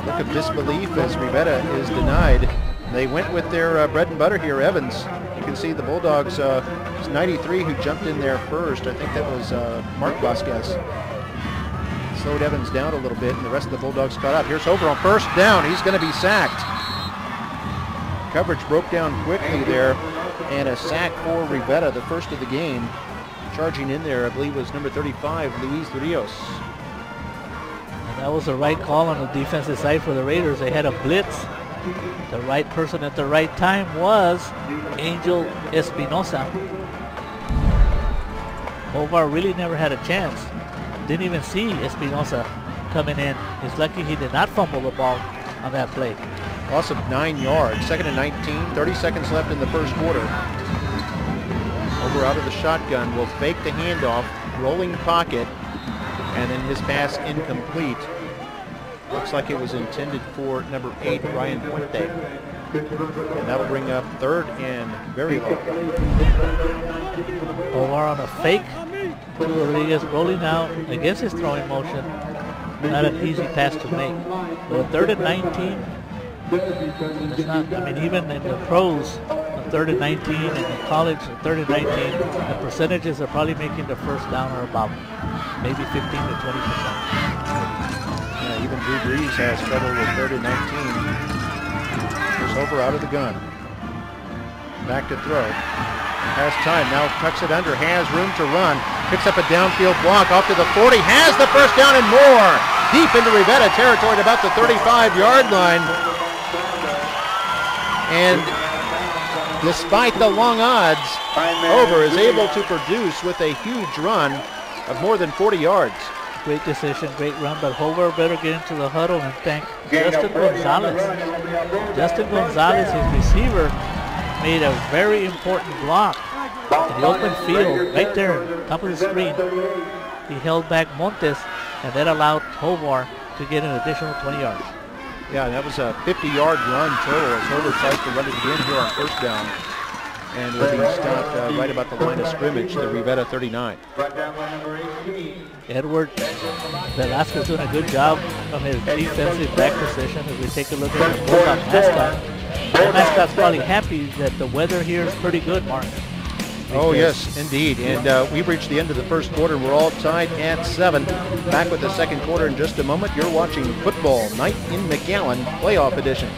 look of disbelief as Rivera is denied. They went with their bread and butter here, Evans. You can see the Bulldogs, it's 93 who jumped in there first. I think that was Mark Vasquez. Slowed Evans down a little bit, and the rest of the Bulldogs caught up. Here's Hover on 1st down. He's going to be sacked. Coverage broke down quickly there, and a sack for Rivera, the first of the game. Charging in there, I believe, was number 35, Luis Rios. And that was the right call on the defensive side for the Raiders. They had a blitz. The right person at the right time was Angel Espinosa. Ovar really never had a chance. Didn't even see Espinosa coming in. He's lucky he did not fumble the ball on that play. Loss of 9 yards, 2nd and 19, 30 seconds left in the first quarter. Over out of the shotgun, will fake the handoff, rolling pocket, and then his pass incomplete. Looks like it was intended for number 8, Ryan Puente. And that'll bring up 3rd and very low. Omar on a fake. Rodriguez rolling out against his throwing motion. Not an easy pass to make. But 3rd and 19, it's not, I mean, even in the pros, 3rd and 19, and in college, 3rd and 19, the percentages are probably making the first down or about maybe 15 to 20%. Yeah, even Drew Brees has trouble with 3rd and 19. Here's Hover out of the gun. Back to throw. Has time, now tucks it under, has room to run. Picks up a downfield block off to the 40, has the first down and more. Deep into Rivera territory at about the 35-yard line. And despite the long odds, Hover is able to produce with a huge run of more than 40 yards. Great decision, great run, but Hover better get into the huddle and thank Justin Gonzalez. Justin Gonzalez, his receiver, made a very important block in the open field, right there, top of the screen. He held back Montes, and that allowed Hovar to get an additional 20 yards. Yeah, that was a 50-yard run total as Hover tries to run it again here on first down. And will be stopped right about the line of scrimmage, the Rivera 39. Edward Velasquez doing a good job from his defensive back position as we take a look at the Bulldog mascot. The mascot's probably happy that the weather here is pretty good, Mark. Oh, yes, indeed. And we've reached the end of the first quarter. We're all tied at 7. Back with the second quarter in just a moment. You're watching Football Night in McAllen, Playoff Edition.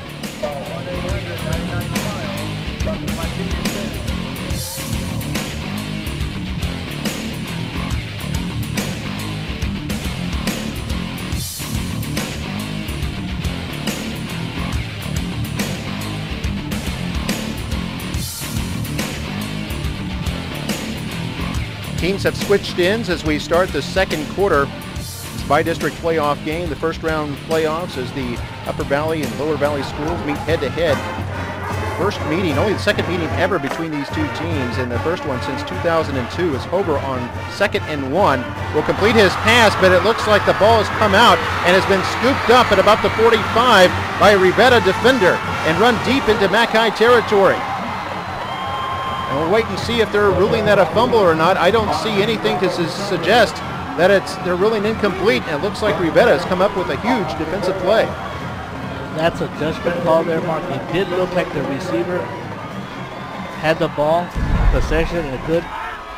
Teams have switched ends as we start the second quarter. It's a by-district playoff game. The first round playoffs as the Upper Valley and Lower Valley schools meet head-to-head. First meeting, only the second meeting ever between these two teams, and the first one since 2002 is Hober on 2nd and 1. Will complete his pass, but it looks like the ball has come out and has been scooped up at about the 45 by a Rivera defender and run deep into Mackay territory. And we'll wait and see if they're ruling that a fumble or not. I don't see anything to suggest that they're ruling incomplete, and it looks like Rivera has come up with a huge defensive play. That's a judgment call there, Mark. It did look like the receiver had the ball in possession, and a good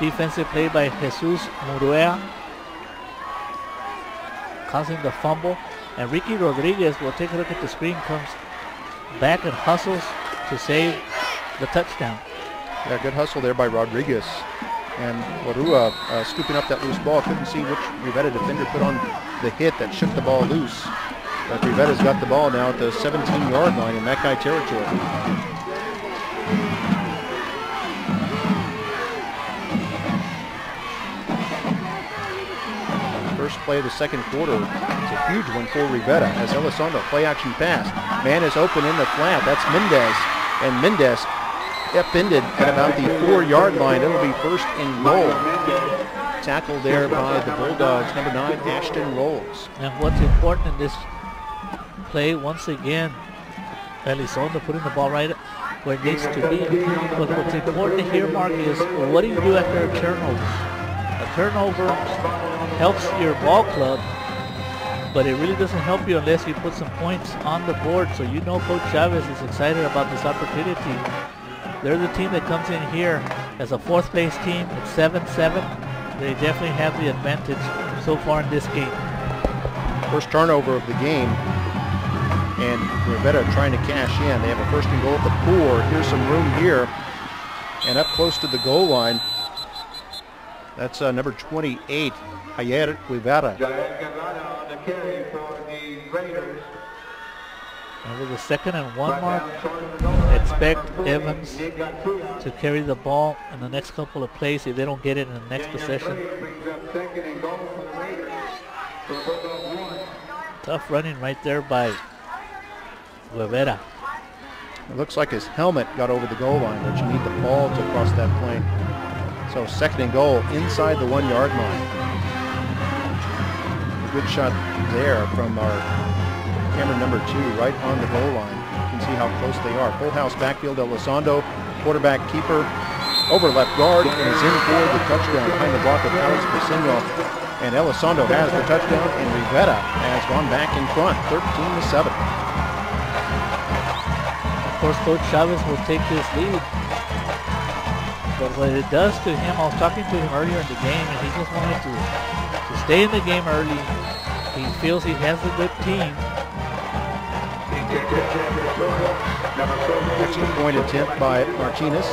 defensive play by Jesus Muruea, causing the fumble. And Ricky Rodriguez, will take a look at the screen, comes back and hustles to save the touchdown. Yeah, good hustle there by Rodriguez. And Warua scooping up that loose ball. Couldn't see which Rivera defender put on the hit that shook the ball loose. But Rivera's got the ball now at the 17-yard line in Mackay territory. First play of the second quarter. It's a huge one for Rivera as Elizondo play-action pass. Man is open in the flat. That's Mendez. And Mendez upended at about the 4-yard line. It'll be first and goal. Tackled there by the Bulldogs, number 9, Ashton Rolls. And what's important in this play, once again, Elizondo putting the ball right where it needs to be. But what's important here, Mark, is what do you do after a turnover? A turnover helps your ball club, but it really doesn't help you unless you put some points on the board. So you know Coach Chavez is excited about this opportunity. They're the team that comes in here as a fourth place team at 7-7. They definitely have the advantage so far in this game. First turnover of the game, and Rivera trying to cash in. They have a first and goal at the 4. Here's some room here, and up close to the goal line. That's number 28, Jair Rivera. on the carry for the Raiders. And with the 2nd and 1 mark, expect Evans to carry the ball in the next couple of plays if they don't get it in the next possession. Tough running right there by Rivera. It looks like his helmet got over the goal line, but you need the ball to cross that plane. So 2nd and goal inside the 1-yard line. A good shot there from our camera number 2 right on the goal line. You can see how close they are. Full house backfield. Elizondo, quarterback keeper, over left guard, and is in for the touchdown behind the block of Alex Briseño. And Elizondo has the touchdown, and Rivera has gone back in front, 13-7. Of course, Coach Chavez will take this lead. But what it does to him, I was talking to him earlier in the game, and he just wanted to stay in the game early. He feels he has a good team. Extra point attempt by Martinez.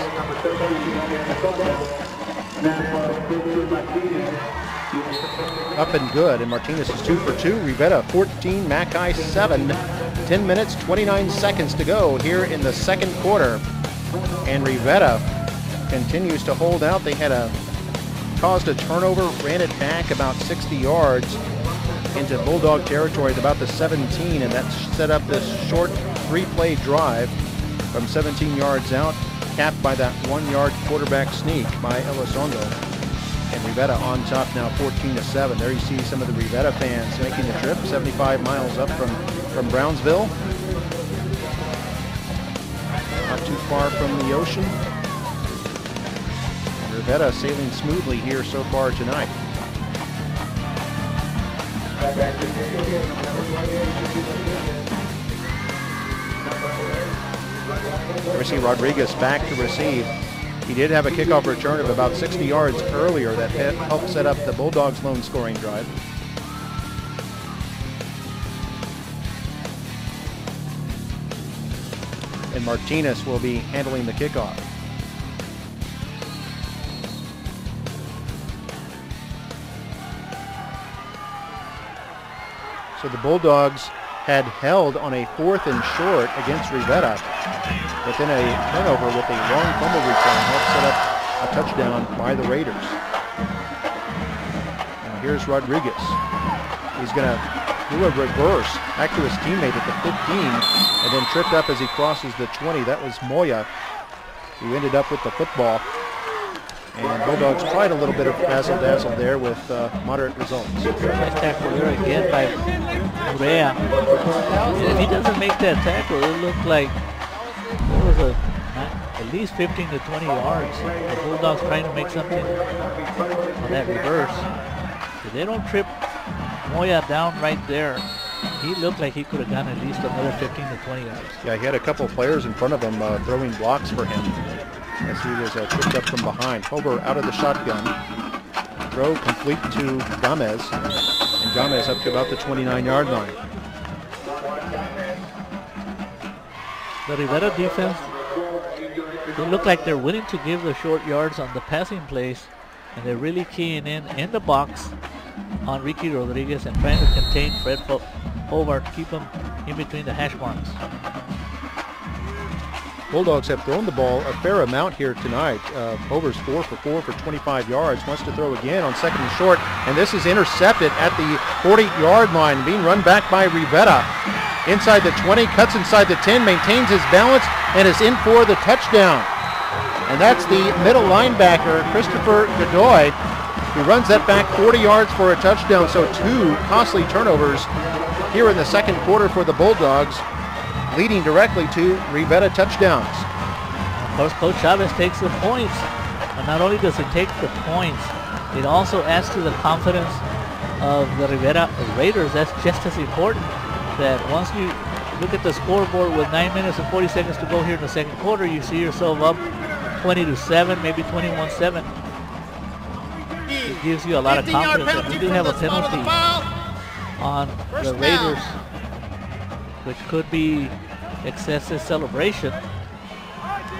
Up and good, and Martinez is 2 for 2. Rivera 14, Mackay 7. 10 minutes, 29 seconds to go here in the second quarter. And Rivera continues to hold out. They had caused a turnover, ran it back about 60 yards into Bulldog territory at about the 17, and that set up this short 3-play drive from 17 yards out, capped by that 1-yard quarterback sneak by Elizondo. And Rivera on top now, 14-7. There you see some of the Rivera fans making the trip, 75 miles up from Brownsville. Not too far from the ocean. And Rivera sailing smoothly here so far tonight. We see Rodriguez back to receive. He did have a kickoff return of about 60 yards earlier that helped set up the Bulldogs' lone scoring drive. And Martinez will be handling the kickoff. So the Bulldogs had held on a 4th and short against Rivera, but then a turnover with a long fumble return helped set up a touchdown by the Raiders. here's Rodriguez. He's going to do a reverse back to his teammate at the 15 and then tripped up as he crosses the 20. That was Moya, who ended up with the football. And Bulldogs tried a little bit of razzle-dazzle there with moderate results. Nice tackle there again by Urea. If he doesn't make that tackle, it looked like there was at least 15 to 20 yards. The Bulldogs trying to make something on that reverse. If they don't trip Moya down right there, he looked like he could have gotten at least another 15 to 20 yards. Yeah, he had a couple of players in front of him throwing blocks for him as he was tripped up from behind. Hober out of the shotgun. Throw complete to Gomez. And Gomez up to about the 29-yard line. The Rivera defense, they look like they're willing to give the short yards on the passing plays, and they're really keying in the box on Ricky Rodriguez and trying to contain Fred Hobart, keep him in between the hash marks. Bulldogs have thrown the ball a fair amount here tonight. Hober's 4 for 4 for 25 yards. Wants to throw again on second and short, and this is intercepted at the 40-yard line, being run back by Rivera. Inside the 20, cuts inside the 10, maintains his balance, and is in for the touchdown. And that's the middle linebacker, Christopher Godoy, who runs that back 40 yards for a touchdown. So 2 costly turnovers here in the second quarter for the Bulldogs, leading directly to Rivera touchdowns. Of course, Coach Chavez takes the points, but not only does he take the points, it also adds to the confidence of the Rivera Raiders. That's just as important, that once you look at the scoreboard with 9 minutes and 40 seconds to go here in the second quarter, you see yourself up 20-7, maybe 21-7. It gives you a lot of confidence. And we do have a penalty on the Raiders, which could be excessive celebration.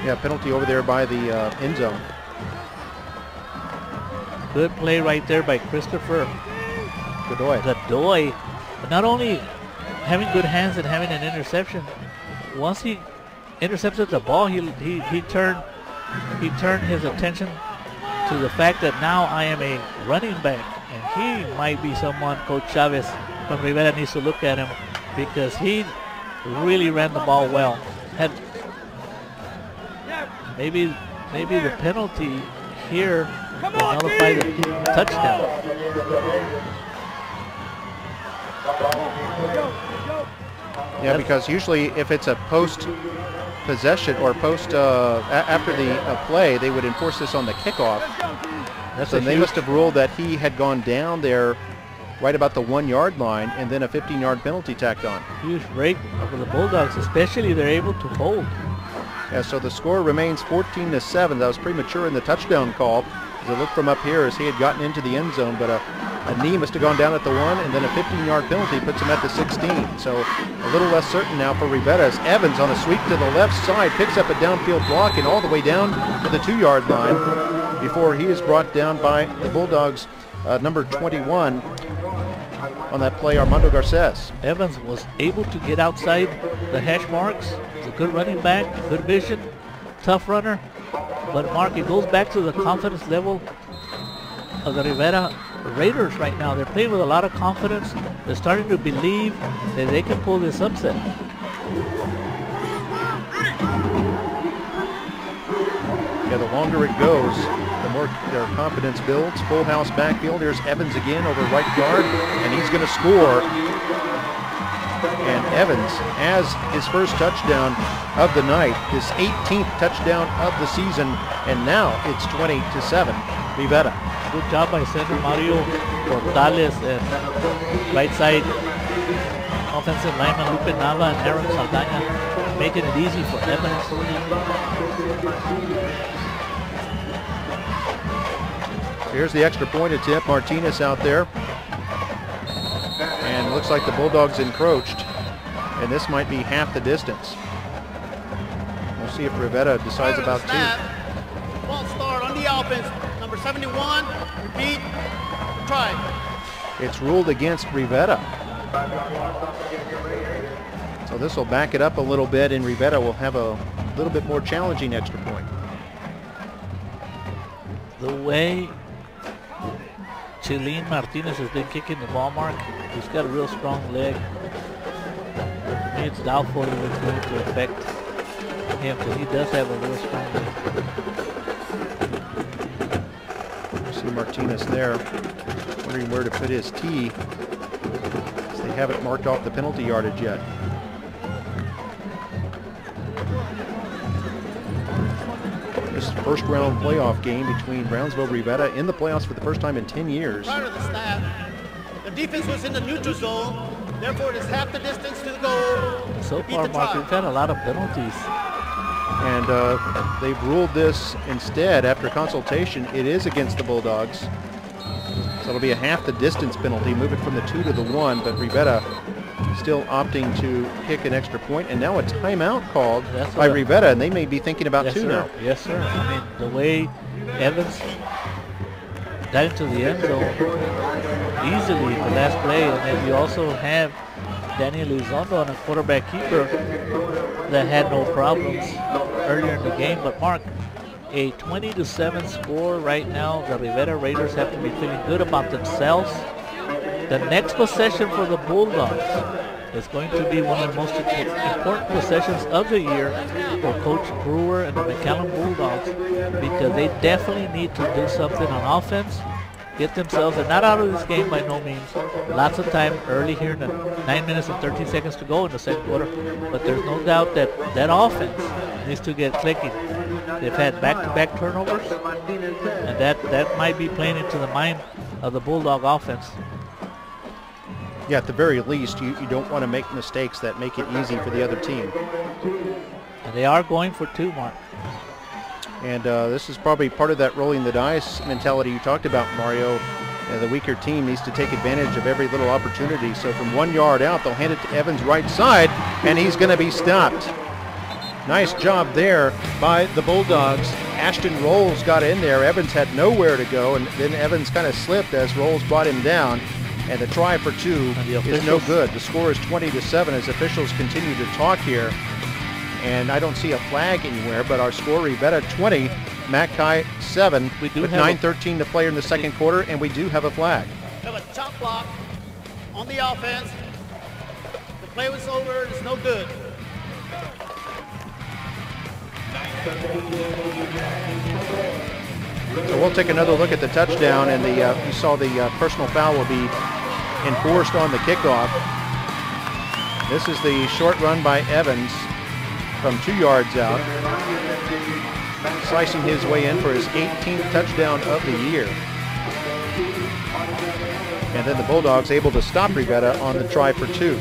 Yeah, penalty over there by the end zone. Good play right there by Christopher Godoy. But not only having good hands and having an interception, once he intercepted the ball, he turned his attention to the fact that now I am a running back, and he might be someone Coach Chavez from Rivera needs to look at him, because he really ran the ball well. Had maybe the penalty here will nullify the touchdown. Yeah, because usually if it's a post possession or post after the play, they would enforce this on the kickoff. So they must have ruled that he had gone down there right about the 1 yard line, and then a 15-yard penalty tacked on. Huge break for the Bulldogs, especially they're able to hold. Yeah, so the score remains 14-7. That was premature in the touchdown call. As I look from up here, as he had gotten into the end zone, but a knee must have gone down at the 1, and then a 15-yard penalty puts him at the 16. So a little less certain now for Rivera, as Evans on a sweep to the left side picks up a downfield block and all the way down to the 2 yard line before he is brought down by the Bulldogs' number 21 on that play, Armando Garces. Evans was able to get outside the hash marks. He's a good running back, good vision, tough runner. But Mark, it goes back to the confidence level of the Rivera Raiders right now. They're playing with a lot of confidence. They're starting to believe that they can pull this upset. Yeah, the longer it goes, the more their confidence builds. Full house backfield. Here's Evans again over right guard, and he's going to score. And Evans has his first touchdown of the night, his 18th touchdown of the season, and now it's 20-7, Rivera. Good job by center Mario Portales and right side offensive lineman Lupe Nava and Aaron Saldana, making it easy for Evans. Here's the extra point attempt. Martinez out there. And looks like the Bulldogs encroached. And this might be half the distance. We'll see if Rivera decides about 2. False start on the offense. Number 71. Repeat. Try. It's ruled against Rivera. So this will back it up a little bit, and Rivera will have a little bit more challenging extra point. The way Chileen Martinez has been kicking the ball, Mark. He's got a real strong leg. To me, it's doubtful if it's going to affect him, because he does have a real strong leg. See Martinez there, wondering where to put his tee. They haven't marked off the penalty yardage yet. This first round playoff game between Brownsville-Rivera in the playoffs for the first time in 10 years. Prior to the snap, the defense was in the neutral zone. Therefore, it is half the distance to the goal. So far, Mark, we've had a lot of penalties. And they've ruled this instead, after consultation, it is against the Bulldogs. So it'll be a half the distance penalty, move it from the 2 to the 1, but Rivera still opting to kick an extra point. And now a timeout called by Rivera, and they may be thinking about two now. Yes, sir. I mean, the way Evans got into the end zone easily in the last play, and then you also have Daniel Elizondo on a quarterback keeper that had no problems earlier in the game. But Mark, a 20-7 score right now. The Rivera Raiders have to be feeling good about themselves. The next possession for the Bulldogs is going to be one of the most important possessions of the year for Coach Brewer and the McAllen Bulldogs, because they definitely need to do something on offense. Get themselves, they're not out of this game by no means. Lots of time early here in the 9 minutes and 13 seconds to go in the second quarter, but there's no doubt that that offense needs to get clicking. They've had back-to-back turnovers, and that might be playing into the mind of the Bulldog offense. Yeah, at the very least, you don't want to make mistakes that make it easy for the other team. And they are going for two, Mark. And this is probably part of that rolling the dice mentality you talked about, Mario. The weaker team needs to take advantage of every little opportunity. So from 1 yard out, they'll hand it to Evans' right side, and he's going to be stopped. Nice job there by the Bulldogs. Ashton Rolls got in there. Evans had nowhere to go, and then Evans kind of slipped as Rolls brought him down. And the try for two is no good. The score is 20-7 as officials continue to talk here. And I don't see a flag anywhere, but our score, Rivera 20, Mackay 7, with 9:13 to play in the second quarter, and we do have a flag. We have a chop block on the offense. The play was over. It's no good. So we'll take another look at the touchdown, and you saw the personal foul will be enforced on the kickoff. This is the short run by Evans from 2 yards out, slicing his way in for his 18th touchdown of the year. And then the Bulldogs able to stop Rivera on the try for two.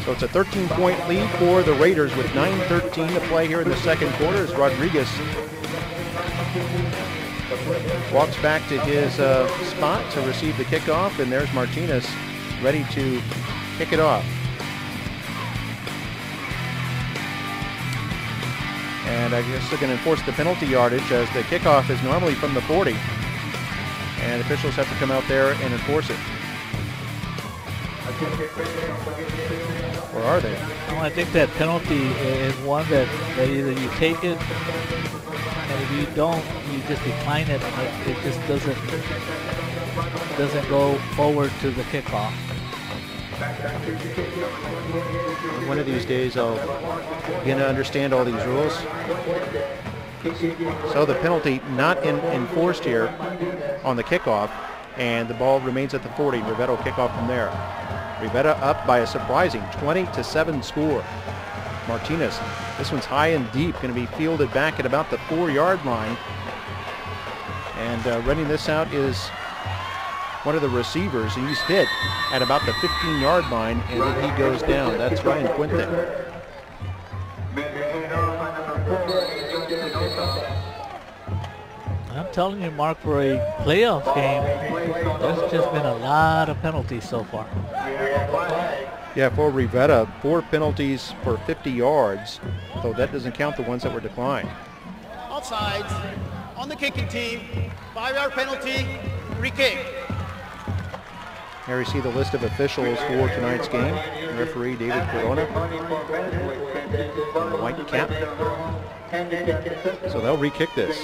So it's a 13-point lead for the Raiders with 9:13 to play here in the second quarter as Rodriguez walks back to his spot to receive the kickoff, and there's Martinez ready to kick it off. And I guess they're going to enforce the penalty yardage, as the kickoff is normally from the 40. And officials have to come out there and enforce it. Or are they? Well, I think that penalty is one that either you take it, and if you don't, you just decline it, and it just doesn't go forward to the kickoff. One of these days I'll begin to understand all these rules. So the penalty not enforced here on the kickoff, and the ball remains at the 40. Rivera will kick off from there. Rivera up by a surprising 20-7 score. Martinez, this one's high and deep, going to be fielded back at about the 4-yard line. And running this out is one of the receivers. He's hit at about the 15-yard line, and then he goes down. That's Ryan Quinte. I'm telling you, Mark, for a playoff game, there's just been a lot of penalties so far. Yeah, for Rivera, 4 penalties for 50 yards, though that doesn't count the ones that were declined. Offsides on the kicking team. 5-yard penalty, re-kick. Here we see the list of officials for tonight's game. Referee David Corona, white cap. So they'll re-kick this.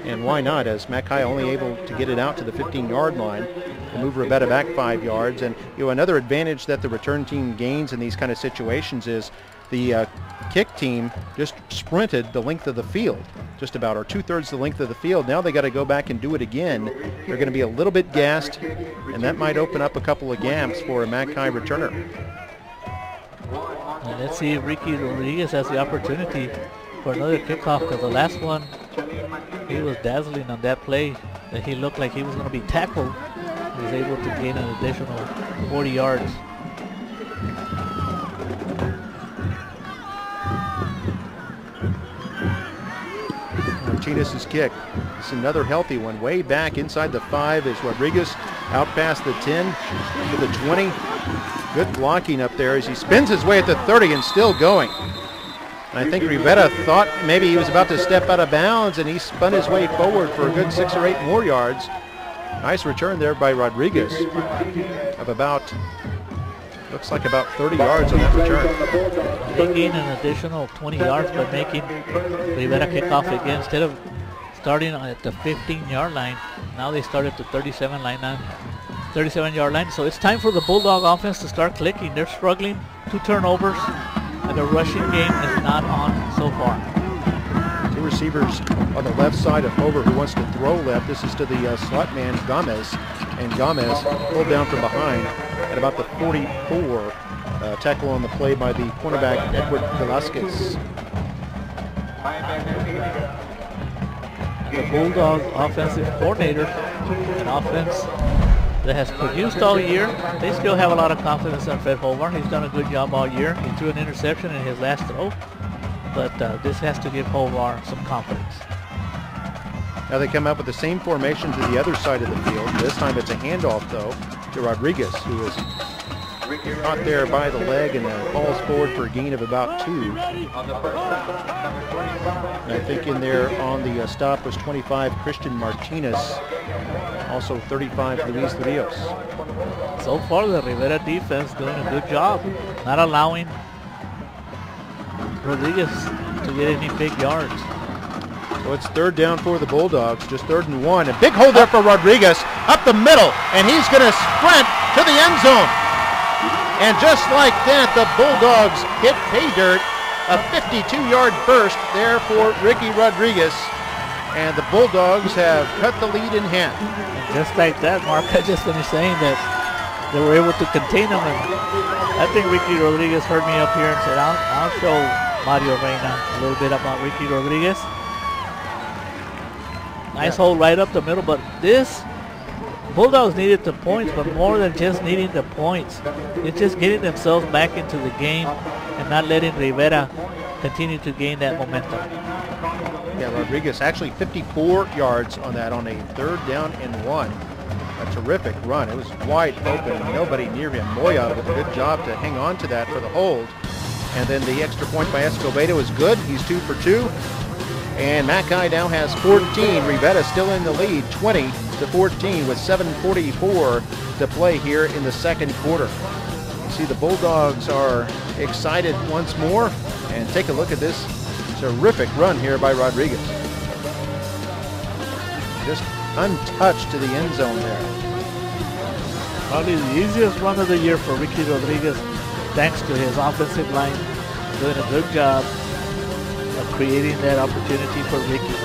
And why not, as McKay only able to get it out to the 15-yard line and move Rivera back 5 yards. And another advantage that the return team gains in these kind of situations is the kick team just sprinted the length of the field, just about, or 2/3 the length of the field. Now they got to go back and do it again. They're going to be a little bit gassed, and that might open up a couple of gaps for a McKay returner. And let's see if Ricky Rodriguez has the opportunity for another kickoff, because the last one, he was dazzling on that play that he looked like he was going to be tackled. He was able to gain an additional 40 yards. Martinez's kick. It's another healthy one. Way back inside the 5 is Rodriguez, out past the 10 to the 20. Good blocking up there as he spins his way at the 30 and still going. And I think Rivera thought maybe he was about to step out of bounds, and he spun his way forward for a good 6 or 8 more yards. Nice return there by Rodriguez of about, looks like about 30 yards on that return. They gained an additional 20 yards by making Rivera kick off again. Instead of starting at the 15-yard line, now they start at the 37-yard line. So it's time for the Bulldog offense to start clicking. They're struggling, 2 turnovers, and the rushing game is not on so far. 2 receivers on the left side of Hover who wants to throw left. This is to the slot man Gomez, and Gomez pulled down from behind at about the 44. Tackle on the play by the cornerback Edward Velasquez. The Bulldogs offensive coordinator, an offense that has produced all year, they still have a lot of confidence in Fred Hovar. He's done a good job all year. He threw an interception in his last throw, but this has to give Hovar some confidence. Now they come up with the same formation to the other side of the field. This time it's a handoff, though, to Rodriguez, who is caught there by the leg and falls forward for a gain of about 2. And I think in there on the stop was 25 Christian Martinez, also 35 Luis Rios. So far the Rivera defense doing a good job, not allowing Rodriguez to get any big yards. So it's 3rd down for the Bulldogs, just 3rd and 1. A big hold there for Rodriguez up the middle, and he's going to sprint to the end zone. And just like that, the Bulldogs hit pay dirt. A 52-yard burst there for Ricky Rodriguez. And the Bulldogs have cut the lead in half. And just like that, Mark, I just finished saying that they were able to contain them. And I think Ricky Rodriguez heard me up here and said, I'll show Mario Reina a little bit about Ricky Rodriguez. Nice hold right up the middle, but this Bulldogs needed the points, but more than just needing the points, it's just getting themselves back into the game and not letting Rivera continue to gain that momentum. Yeah, Rodriguez actually 54 yards on that on a 3rd down and 1. A terrific run. It was wide open, nobody near him. Moya with a good job to hang on to that for the hold. And then the extra point by Escobedo is good. He's 2 for 2. And McKay now has 14. Rivera still in the lead, 20-14 with 7:44 to play here in the 2nd quarter. You see the Bulldogs are excited once more. And take a look at this terrific run here by Rodriguez. Just untouched to the end zone there. Probably the easiest run of the year for Ricky Rodriguez, thanks to his offensive line doing a good job of creating that opportunity for Ricky.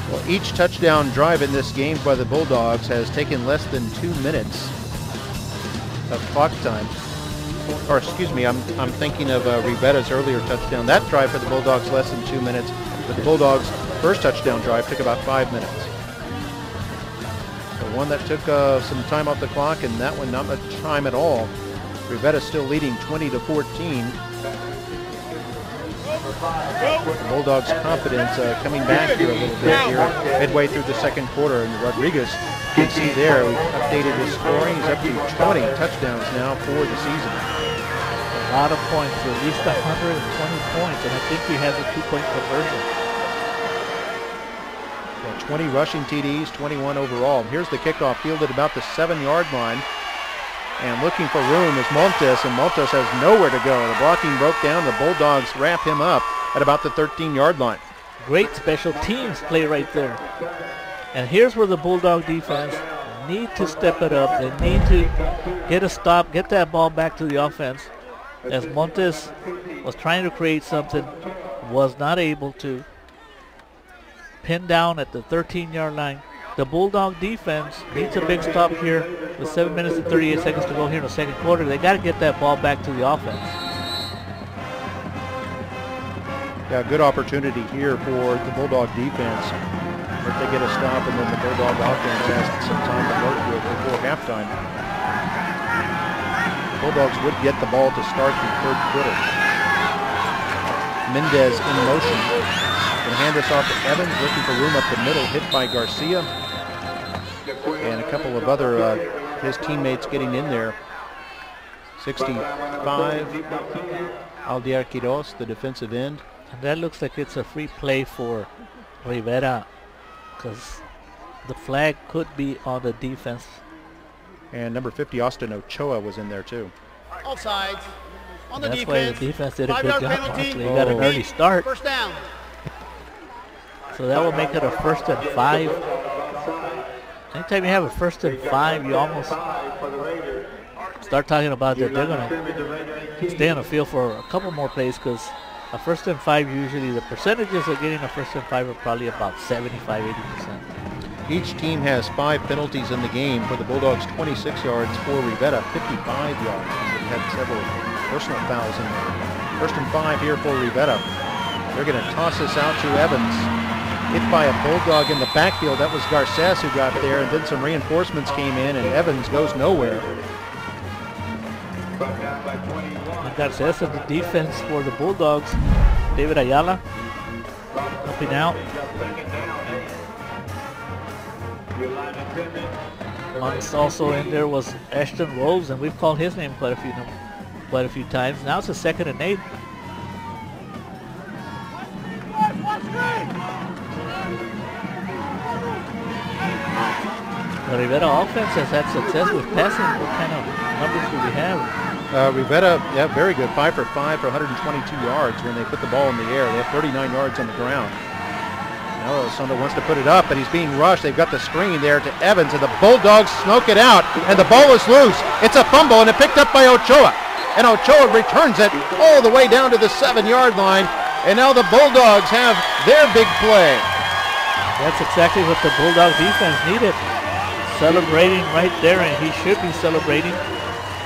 Well, each touchdown drive in this game by the Bulldogs has taken less than 2 minutes of clock time. Or excuse me, I'm thinking of Rivera's earlier touchdown. That drive for the Bulldogs less than 2 minutes, but the Bulldogs' first touchdown drive took about 5 minutes. The one that took some time off the clock, and that one not much time at all. Rivera still leading 20-14. The Bulldogs' confidence coming back here a little bit here midway through the second quarter. And Rodriguez, you can see there, we've updated his scoring. He's up to 20 touchdowns now for the season. A lot of points, at least 120 points, and I think he has a 2-point conversion. 20 rushing TDs, 21 overall. Here's the kickoff fielded about the 7-yard line. And looking for room is Montes, and Montes has nowhere to go. The blocking broke down. The Bulldogs wrap him up at about the 13-yard line. Great special teams play right there. And here's where the Bulldog defense need to step it up. They need to get a stop, get that ball back to the offense. As Montes was trying to create something, was not able to. Pinned down at the 13-yard line. The Bulldog defense needs a big stop here with 7 minutes and 38 seconds to go here in the second quarter. They got to get that ball back to the offense. Yeah, good opportunity here for the Bulldog defense. If they get a stop, and then the Bulldog offense has some time to work with before halftime. The Bulldogs would get the ball to start the third quarter. Mendez in motion. Going to hand this off to Evans, looking for room up the middle, hit by Garcia. And a couple of other his teammates getting in there. 65, Aldiar Quiroz, the defensive end. And that looks like it's a free play for Rivera, because the flag could be on the defense. And number 50, Austin Ochoa, was in there too. Offsides on the That's defense. why the defense did a good 5-yard job. penalty. Actually, they got an early start. First down. So that will make it a 1st and 5. Anytime you have a 1st and 5, you almost start talking about that they're going to stay on the field for a couple more plays, because a 1st and 5, usually the percentages of getting a 1st and 5 are probably about 75-80%. Each team has 5 penalties in the game. For the Bulldogs, 26 yards. For Rivera, 55 yards. They've had several personal fouls in there. 1st and 5 here for Rivera. They're going to toss this out to Evans. Hit by a Bulldog in the backfield. That was Garces who got there, and then some reinforcements came in, and Evans goes nowhere. And Garces of the defense for the Bulldogs. David Ayala helping out. Amongst also in there was Ashton Rose, and we've called his name quite a few times. Now it's a 2nd and 8. The Rivera offense has had success with passing. What kind of numbers do we have? Rivera, yeah, very good. 5 for 5 for 122 yards when they put the ball in the air. They have 39 yards on the ground. Now Elizondo wants to put it up, but he's being rushed. They've got the screen there to Evans, and the Bulldogs smoke it out, and the ball is loose. It's a fumble, and it's picked up by Ochoa. And Ochoa returns it all the way down to the 7-yard line, and now the Bulldogs have their big play. That's exactly what the Bulldog defense needed. Celebrating right there, and he should be celebrating.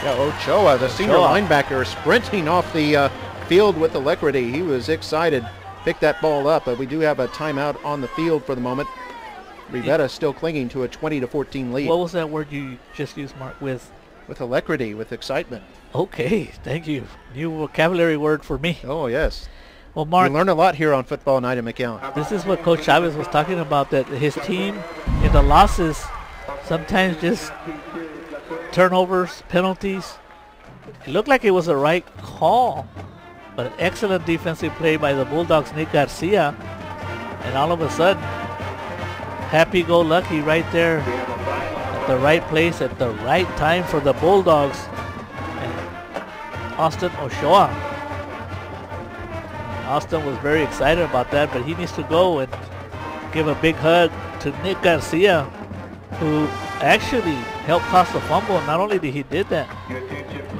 Yeah, Ochoa, the senior linebacker, sprinting off the field with alacrity. He was excited. Picked that ball up, but we do have a timeout on the field for the moment. Rivera still clinging to a 20-14 lead. What was that word you just used, Mark? With alacrity, with excitement. Okay, thank you. New vocabulary word for me. Oh, yes. Well, Mark, we learn a lot here on Football Night in McAllen. This is what Coach Chavez was talking about, that his team in the losses sometimes just turnovers, penalties. It looked like it was the right call, but an excellent defensive play by the Bulldogs' Nick Garcia, and all of a sudden, happy-go-lucky right there at the right place at the right time for the Bulldogs, and Austin Ochoa. Austin was very excited about that, but he needs to go and give a big hug to Nick Garcia, who actually helped cause the fumble. Not only did he did that,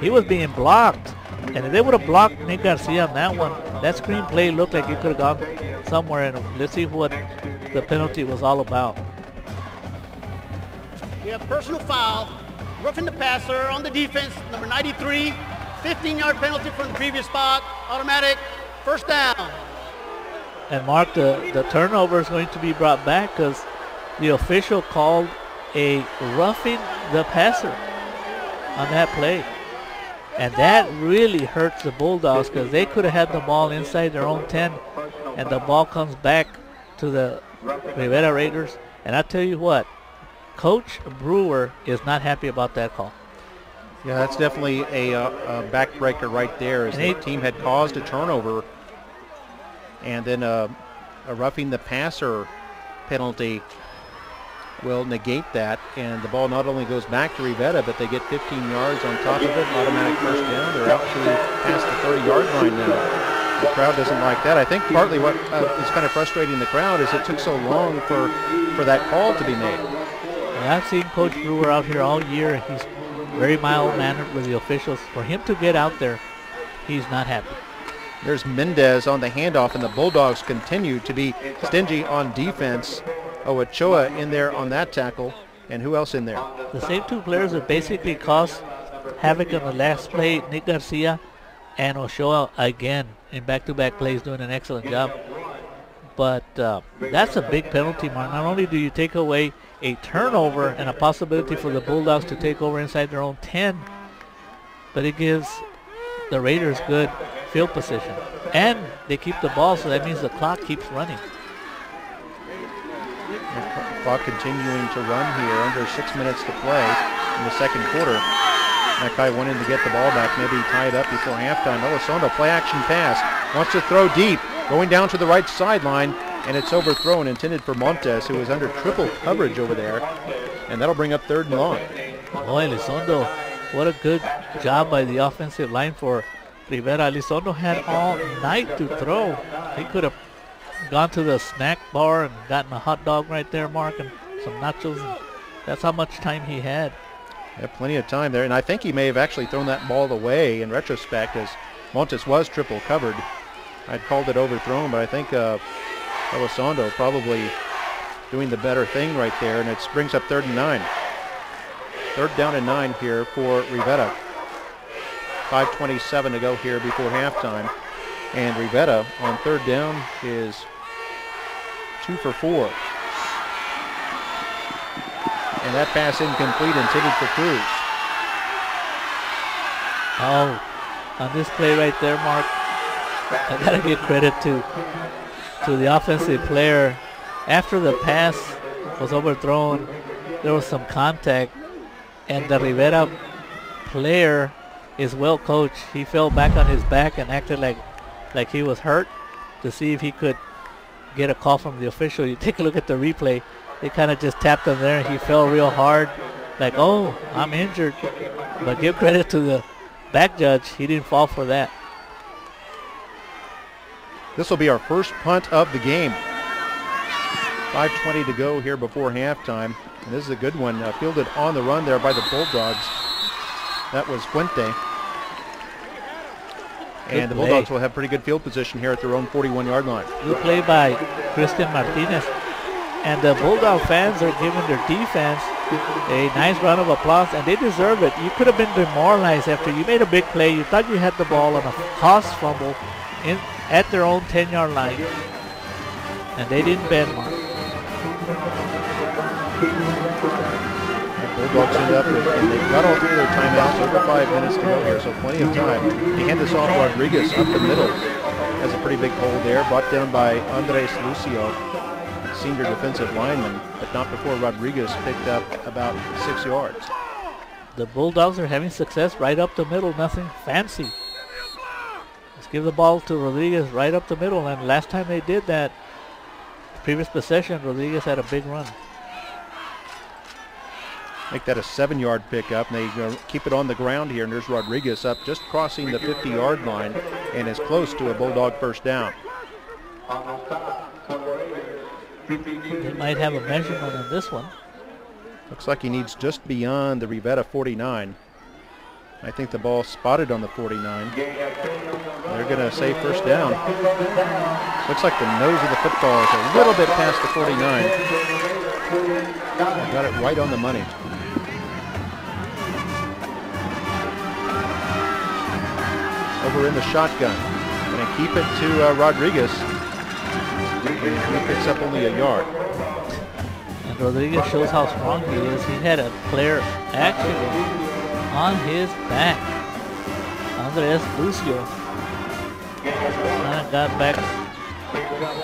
he was being blocked. And if they would have blocked Nick Garcia on that one, that screen play looked like it could have gone somewhere. And let's see what the penalty was all about. We have personal foul, roughing the passer on the defense, number 93, 15-yard penalty from the previous spot, automatic, first down. And Mark, the turnover is going to be brought back because the official called a roughing the passer on that play. And that really hurts the Bulldogs because they could have had the ball inside their own 10, and the ball comes back to the Rivera Raiders. And I tell you what, Coach Brewer is not happy about that call. Yeah, that's definitely a backbreaker right there, as the team had caused a turnover, and then a roughing the passer penalty will negate that, and the ball not only goes back to Rivera, but they get 15 yards on top of it, automatic first down. They're out to past the 30-yard line now. The crowd doesn't like that. I think partly what is kind of frustrating the crowd is it took so long for that call to be made. And I've seen Coach Brewer out here all year. He's very mild-mannered with the officials. For him to get out there, he's not happy. There's Mendez on the handoff, and the Bulldogs continue to be stingy on defense. Ochoa in there on that tackle, and who else in there? The same two players that basically caused havoc on the last play, Nick Garcia and Ochoa again in back-to-back plays, doing an excellent job. But that's a big penalty, Mark. Not only do you take away a turnover and a possibility for the Bulldogs to take over inside their own 10, but it gives the Raiders good field position. And they keep the ball, so that means the clock keeps running. The clock continuing to run here, under 6 minutes to play in the second quarter. That guy wanted to get the ball back, maybe tie it up before halftime. Elizondo, play action pass, wants to throw deep, going down to the right sideline, and it's overthrown, intended for Montes, who is under triple coverage over there, and that'll bring up 3rd and long. Boy, Elizondo, what a good job by the offensive line for Rivera. Elizondo had all night to throw. He could have gone to the snack bar and gotten a hot dog right there, Mark, and some nachos. And that's how much time he had. Yeah, plenty of time there, and I think he may have actually thrown that ball away in retrospect, as Montes was triple covered. I'd called it overthrown, but I think Elizondo probably doing the better thing right there, and it brings up 3rd and 9. 3rd down and 9 here for Rivera. 5:27 to go here before halftime, and Rivera on 3rd down is 2 for 4. And that pass incomplete, intended for Cruz. Oh, on this play right there, Mark, I gotta give credit to the offensive player. After the pass was overthrown, there was some contact, and the Rivera player is well coached. He fell back on his back and acted like he was hurt to see if he could get a call from the official. You take a look at the replay. They kind of just tapped him there, and he fell real hard, like, oh, I'm injured. But give credit to the back judge. He didn't fall for that. This will be our first punt of the game. 5:20 to go here before halftime. And this is a good one, fielded on the run there by the Bulldogs. That was Fuente. And the Bulldogs will have pretty good field position here at their own 41-yard line. Good play by Christian Martinez. And the Bulldog fans are giving their defense a nice round of applause, and they deserve it. You could have been demoralized after you made a big play. You thought you had the ball on a toss fumble at their own 10-yard line, and they didn't bend, Mark. The Bulldogs end up with, and they've got all 3 of their timeouts, over 5 minutes to go here, so plenty of time. They hand this off Rodriguez up the middle. Has a pretty big hole there, brought down by Andres Lucio, senior defensive lineman, but not before Rodriguez picked up about 6 yards. The Bulldogs are having success right up the middle, nothing fancy. Let's give the ball to Rodriguez right up the middle, and last time they did that, previous possession, Rodriguez had a big run. Make that a 7-yard pickup, and they keep it on the ground here, and there's Rodriguez up just crossing the 50-yard line and is close to a Bulldog first down. They might have a measurement on this one. Looks like he needs just beyond the Rivera 49. I think the ball spotted on the 49. They're going to say first down. Looks like the nose of the football is a little bit past the 49. They got it right on the money. Over in the shotgun. Going to keep it to Rodriguez. He picks up only a yard. And Rodriguez shows how strong he is. He had a player actually on his back. Andres Lucio. Got back.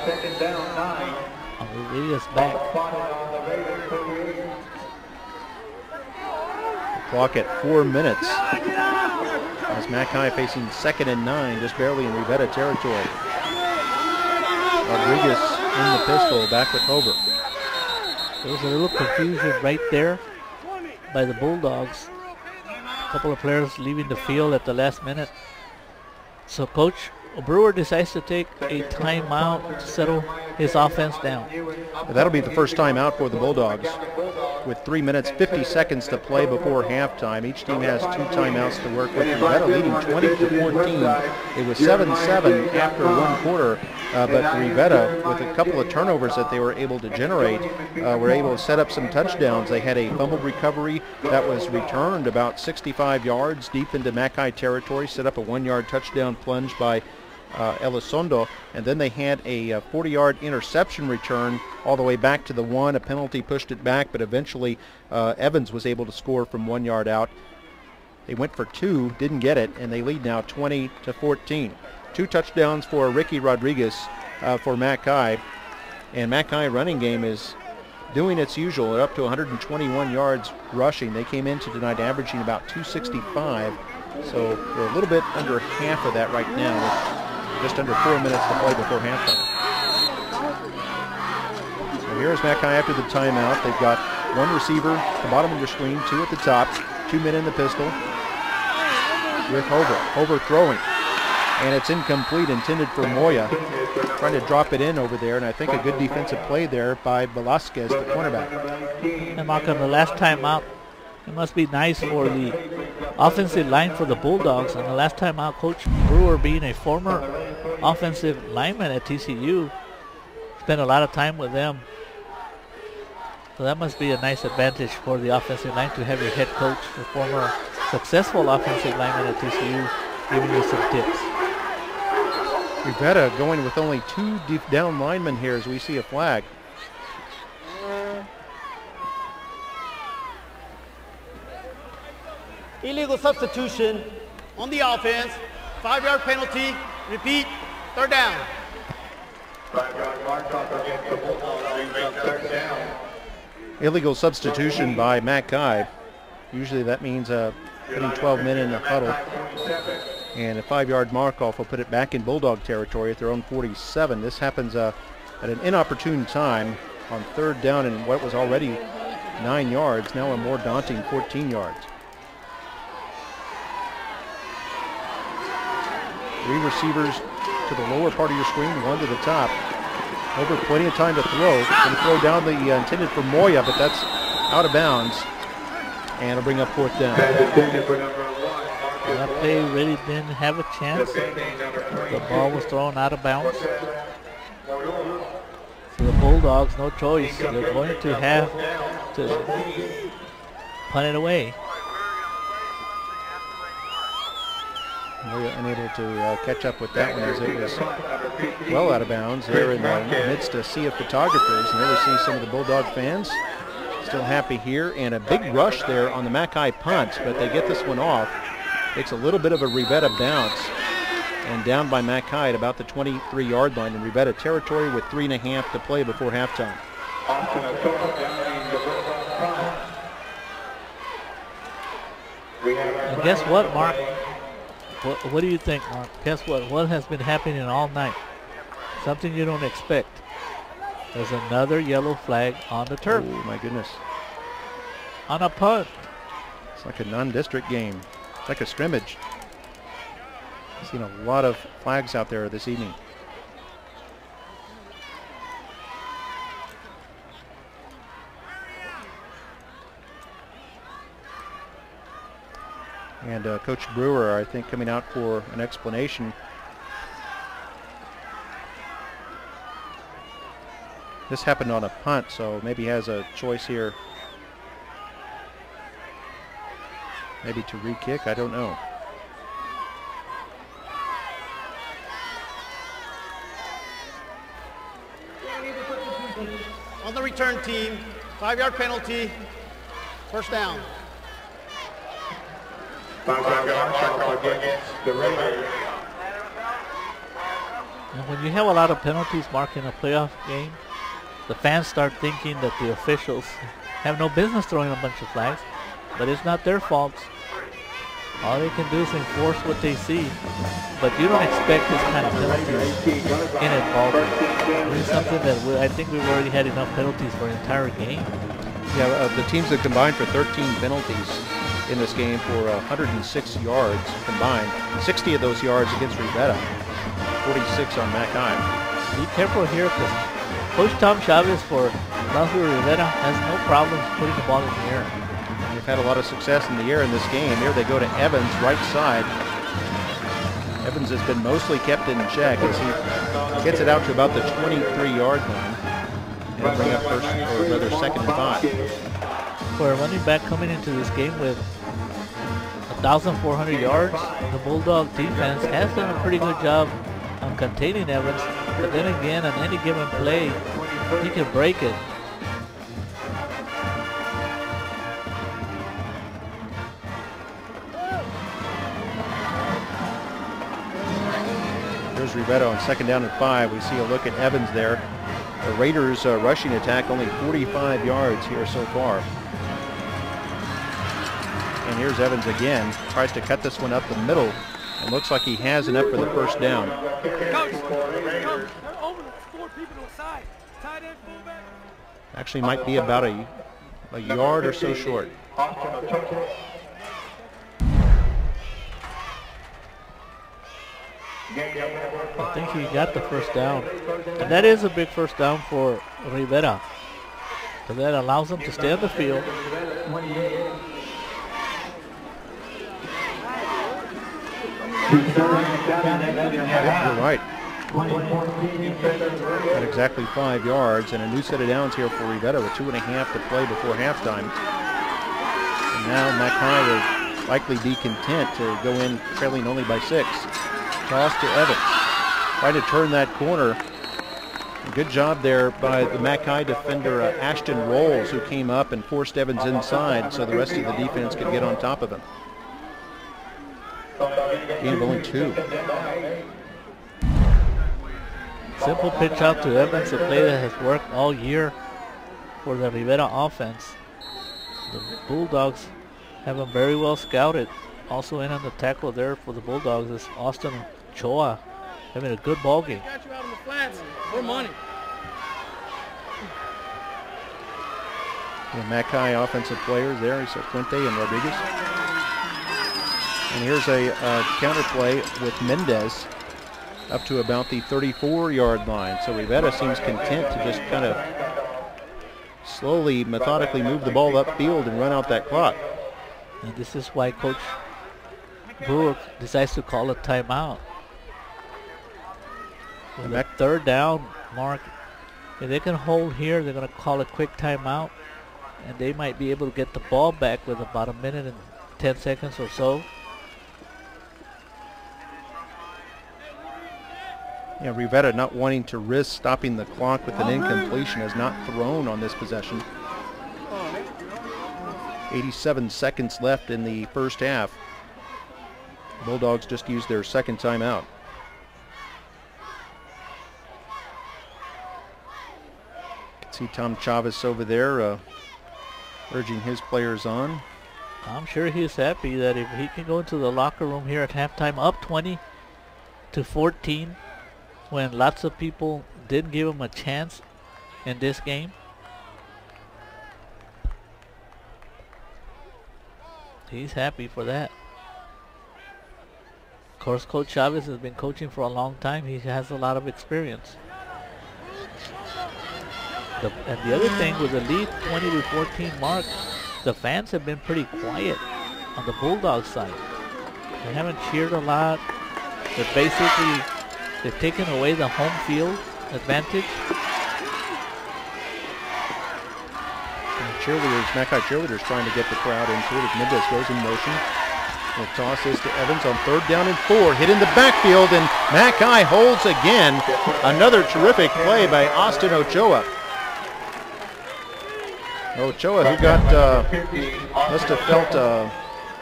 Second down, 9. Rodriguez back. Clock at 4 minutes. As Mackay facing 2nd and 9, just barely in Rivera territory. Rodriguez in the pistol, back with Hover. There was a little confusion right there by the Bulldogs. A couple of players leaving the field at the last minute. So Coach Brewer decides to take a timeout to settle his offense down. That'll be the first timeout for the Bulldogs. With 3 minutes, 50 seconds to play before halftime. Each team has 2 timeouts to work with. Rivera leading 20-14. It was 7-7 after 1 quarter, but Rivera, with a couple of turnovers that they were able to generate, were able to set up some touchdowns. They had a fumbled recovery that was returned about 65 yards deep into Mackay territory, set up a 1-yard touchdown plunge by Elizondo, and then they had a 40-yard interception return all the way back to the 1. A penalty pushed it back, but eventually Evans was able to score from 1 yard out. They went for 2, didn't get it, and they lead now 20-14. 2 touchdowns for Ricky Rodriguez for Mackay, and Mackay running game is doing its usual. They're up to 121 yards rushing. They came into tonight averaging about 265, so they're a little bit under half of that right now, with just under 4 minutes to play before halftime. So here's Mackay after the timeout. They've got 1 receiver at the bottom of your screen, 2 at the top, 2 men in the pistol with Hover. Hover throwing, and it's incomplete, intended for Moya. Trying to drop it in over there, and I think a good defensive play there by Velasquez, the cornerback. And Malcolm, the last timeout, it must be nice for the offensive line for the Bulldogs. And the last time out, Coach Brewer, being a former offensive lineman at TCU, spent a lot of time with them. So that must be a nice advantage for the offensive line to have your head coach, the former successful offensive lineman at TCU, giving you some tips. Rivera going with only 2 deep down linemen here as we see a flag. Illegal substitution on the offense. 5-yard penalty. Repeat. 3rd down. 5-yard mark off against the Bulldogs. 3rd down. Illegal substitution by Mackay. Usually that means putting 12 men in a huddle. And a 5-yard mark off will put it back in Bulldog territory at their own 47. This happens at an inopportune time on 3rd down and what was already 9 yards, now a more daunting 14 yards. 3 receivers to the lower part of your screen, 1 to the top. Over plenty of time to throw. Going to throw down the intended for Moya, but that's out of bounds. And it'll bring up 4th down. That play really didn't have a chance. The ball was thrown out of bounds. So the Bulldogs, no choice. They're going to have to punt it away. Moya unable to catch up with that one as it was well out of bounds. They're in the midst of a sea of photographers, and there we see some of the Bulldog fans still happy here. And a big rush there on the Mackay punt, but they get this one off. Takes a little bit of a Rivera bounce, and down by Mackay at about the 23-yard line in Rivera territory with 3.5 to play before halftime. And guess what, Mark? What do you think, Mark? Guess what? What has been happening all night? Something you don't expect. There's another yellow flag on the turf. Oh, my goodness. On a punt. It's like a non-district game. It's like a scrimmage. I've seen a lot of flags out there this evening. And Coach Brewer, I think, coming out for an explanation. This happened on a punt, so maybe he has a choice here. Maybe to re-kick, I don't know. On the return team, 5-yard penalty. 1st down. And when you have a lot of penalties marking a playoff game, the fans start thinking that the officials have no business throwing a bunch of flags, but it's not their fault. All they can do is enforce what they see, but you don't expect this kind of penalties in a ball game. It's something that I think we've already had enough penalties for an entire game. Yeah, the teams have combined for 13 penalties in this game for 106 yards combined. 60 of those yards against Rivera, 46 on Mackay. Be careful here because Coach Tom Chavez for Bronwsville Rivera has no problems putting the ball in the air. They've had a lot of success in the air in this game. Here they go to Evans, right side. Evans has been mostly kept in check as he gets it out to about the 23-yard line. And bring up first, or rather second and 5. For a running back coming into this game with 1,400 yards, the Bulldog defense has done a pretty good job on containing Evans. But then again, on any given play, he can break it. Here's Rivera on second down and 5. We see a look at Evans there. The Raiders' rushing attack only 45 yards here so far. And here's Evans again. Tries to cut this one up the middle. And looks like he has enough for the first down. Actually might be about a yard or so short. I think he got the first down. And that is a big first down for Rivera. So that allows him to stay on the field. You're right. Got exactly 5 yards and a new set of downs here for Rivera with 2.5 to play before halftime. And now Mackay will likely be content to go in trailing only by 6. Toss to Evans. Trying to turn that corner. Good job there by the Mackay defender Ashton Rolls, who came up and forced Evans inside so the rest of the defense could get on top of him. Gain of only 2. Simple pitch out to Evans, a play that has worked all year for the Rivera offense. The Bulldogs have him very well scouted. Also in on the tackle there for the Bulldogs is Austin Ochoa, having a good ball game. Got you out on the flats. More money. The Mackay offensive players there. He's Fuente and Rodriguez. And here's a counter play with Mendez up to about the 34-yard line. So Rivera seems content to just kind of slowly, methodically move the ball upfield and run out that clock. And this is why Coach Brewer decides to call a timeout. With that third down mark, if they can hold here, they're going to call a quick timeout, and they might be able to get the ball back with about 1 minute and 10 seconds or so. Yeah, Rivera not wanting to risk stopping the clock with an incompletion, has not thrown on this possession. 87 seconds left in the first half. Bulldogs just used their second timeout. See Tom Chavez over there urging his players on. I'm sure he's happy that if he can go into the locker room here at halftime up 20-14 when lots of people didn't give him a chance in this game. He's happy for that. Of course, Coach Chavez has been coaching for a long time. He has a lot of experience. And the other thing with the lead 20-14 mark, the fans have been pretty quiet on the Bulldogs side. They haven't cheered a lot. They've taken away the home field advantage. And cheerleaders, Mackay cheerleaders trying to get the crowd into it as Mendez goes in motion. The toss is to Evans on 3rd down and 4. Hit in the backfield, and Mackay holds again. Another terrific play by Austin Ochoa. Ochoa, who got must have felt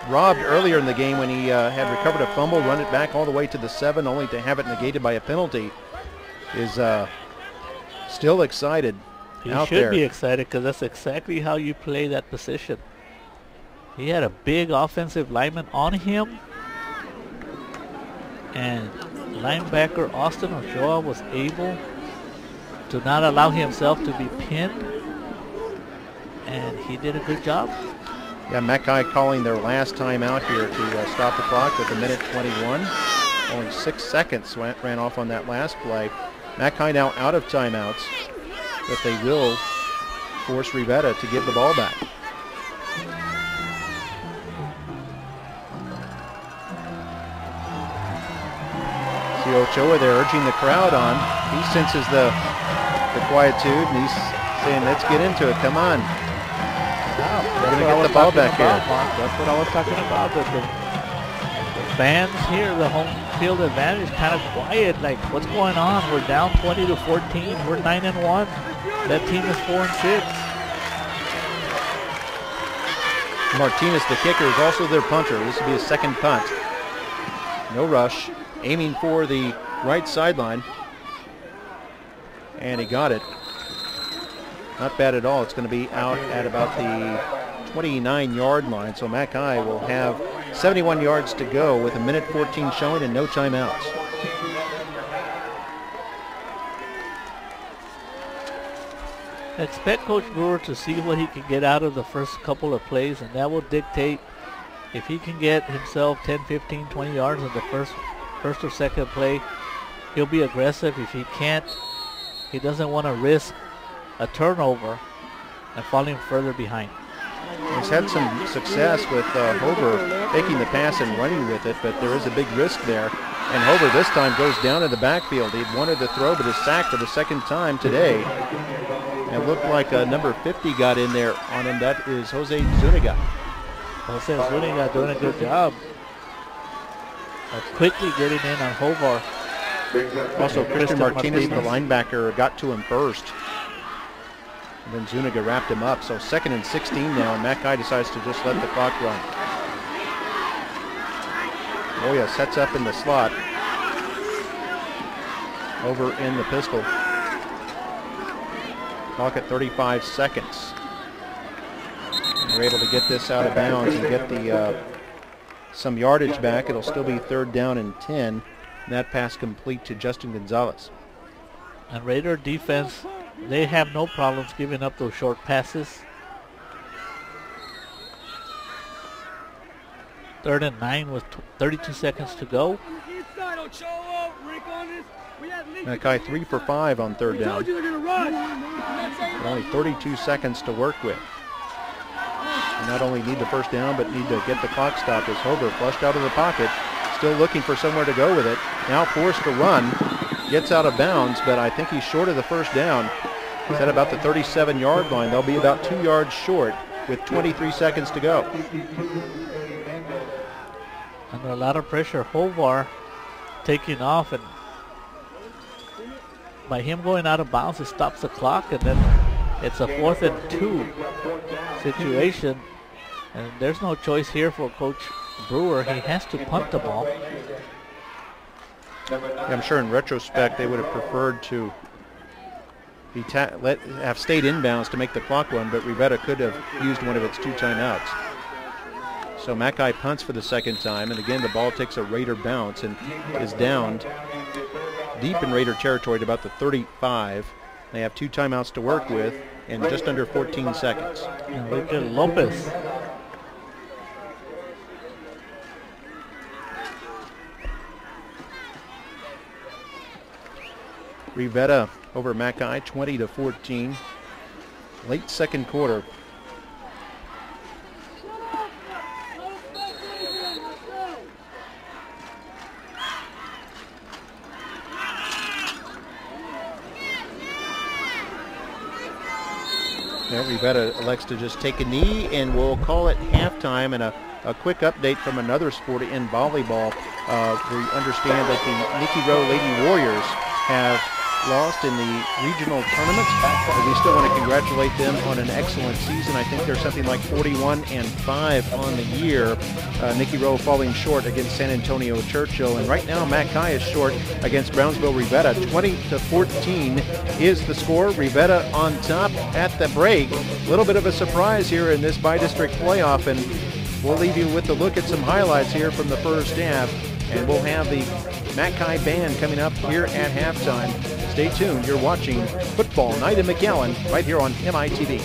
robbed earlier in the game when he had recovered a fumble, run it back all the way to the 7, only to have it negated by a penalty, is still excited out there. He should be excited because that's exactly how you play that position. He had a big offensive lineman on him, and linebacker Austin Ochoa was able to not allow himself to be pinned, and he did a good job. Yeah, Mackay calling their last time out here to stop the clock with 1:21. Only 6 seconds ran off on that last play. Mackay now out of timeouts, but they will force Rivera to give the ball back. See Ochoa there urging the crowd on. He senses the quietude, and he's saying, let's get into it, come on. We're going to get the ball back here. That's what I was talking about. The fans here, the home field advantage, kind of quiet. Like, what's going on? We're down 20-14. We're 9-1. That team is 4-6. Martinez, the kicker, is also their punter. This will be a second punt. No rush. Aiming for the right sideline. And he got it. Not bad at all. It's going to be out at about the 29-yard line. So Mackay will have 71 yards to go with 1:14 showing and no timeouts. Expect Coach Brewer to see what he can get out of the first couple of plays, and that will dictate if he can get himself 10, 15, 20 yards in the first or second play. He'll be aggressive. If he can't, he doesn't want to risk a turnover and falling further behind. He's had some success with Hover taking the pass and running with it, but there is a big risk there. And Hover this time goes down in the backfield. He'd wanted to throw, but is sacked for the second time today. It looked like number 50 got in there on him. That is Jose Zuniga. Jose Zuniga doing a good job of quickly getting in on Hovar. Also, Christian Martinez, the linebacker, got to him first. And then Zuniga wrapped him up. So 2nd and 16 now, and Mackay decides to just let the clock run. Moya sets up in the slot. Over in the pistol. Clock at 35 seconds. And they're able to get this out of bounds and get the some yardage back. It'll still be 3rd down and 10. And that pass complete to Justin Gonzalez. And Raider defense, they have no problems giving up those short passes. 3rd and 9 with 32 seconds to go. Mackay 3 for 5 on 3rd down. But only 32 seconds to work with. And not only need the first down, but need to get the clock stopped as Hover flushed out of the pocket. Still looking for somewhere to go with it. Now forced to run. Gets out of bounds, but I think he's short of the first down. He's at about the 37-yard line. They'll be about 2 yards short with 23 seconds to go. Under a lot of pressure, Hovar taking off, and by him going out of bounds, it stops the clock, and then it's a 4th and 2 situation. And there's no choice here for Coach Brewer. He has to punt the ball. I'm sure in retrospect they would have preferred to be have stayed inbounds to make the clock run, but Rivera could have used one of its 2 timeouts. So Mackay punts for the 2nd time, and again the ball takes a Raider bounce and is downed deep in Raider territory at about the 35. They have 2 timeouts to work with and just under 14 seconds. Enrique Lopez. Rivera over Mackay 20-14. Late 2nd quarter. Now Rivera elects to just take a knee, and we'll call it halftime. And a quick update from another sport in volleyball. We understand that the Nikki Rowe Lady Warriors have lost in the regional tournament, but we still want to congratulate them on an excellent season. I think they're something like 41-5 on the year. Nicky Rowe falling short against San Antonio Churchill, and right now Mackay is short against Brownsville Rivera. 20-14 is the score. Rivera on top at the break. A little bit of a surprise here in this bi-district playoff, and we'll leave you with a look at some highlights here from the first half, and we'll have the Mackay band coming up here at halftime. Stay tuned. You're watching Football Night in McAllen right here on MITV.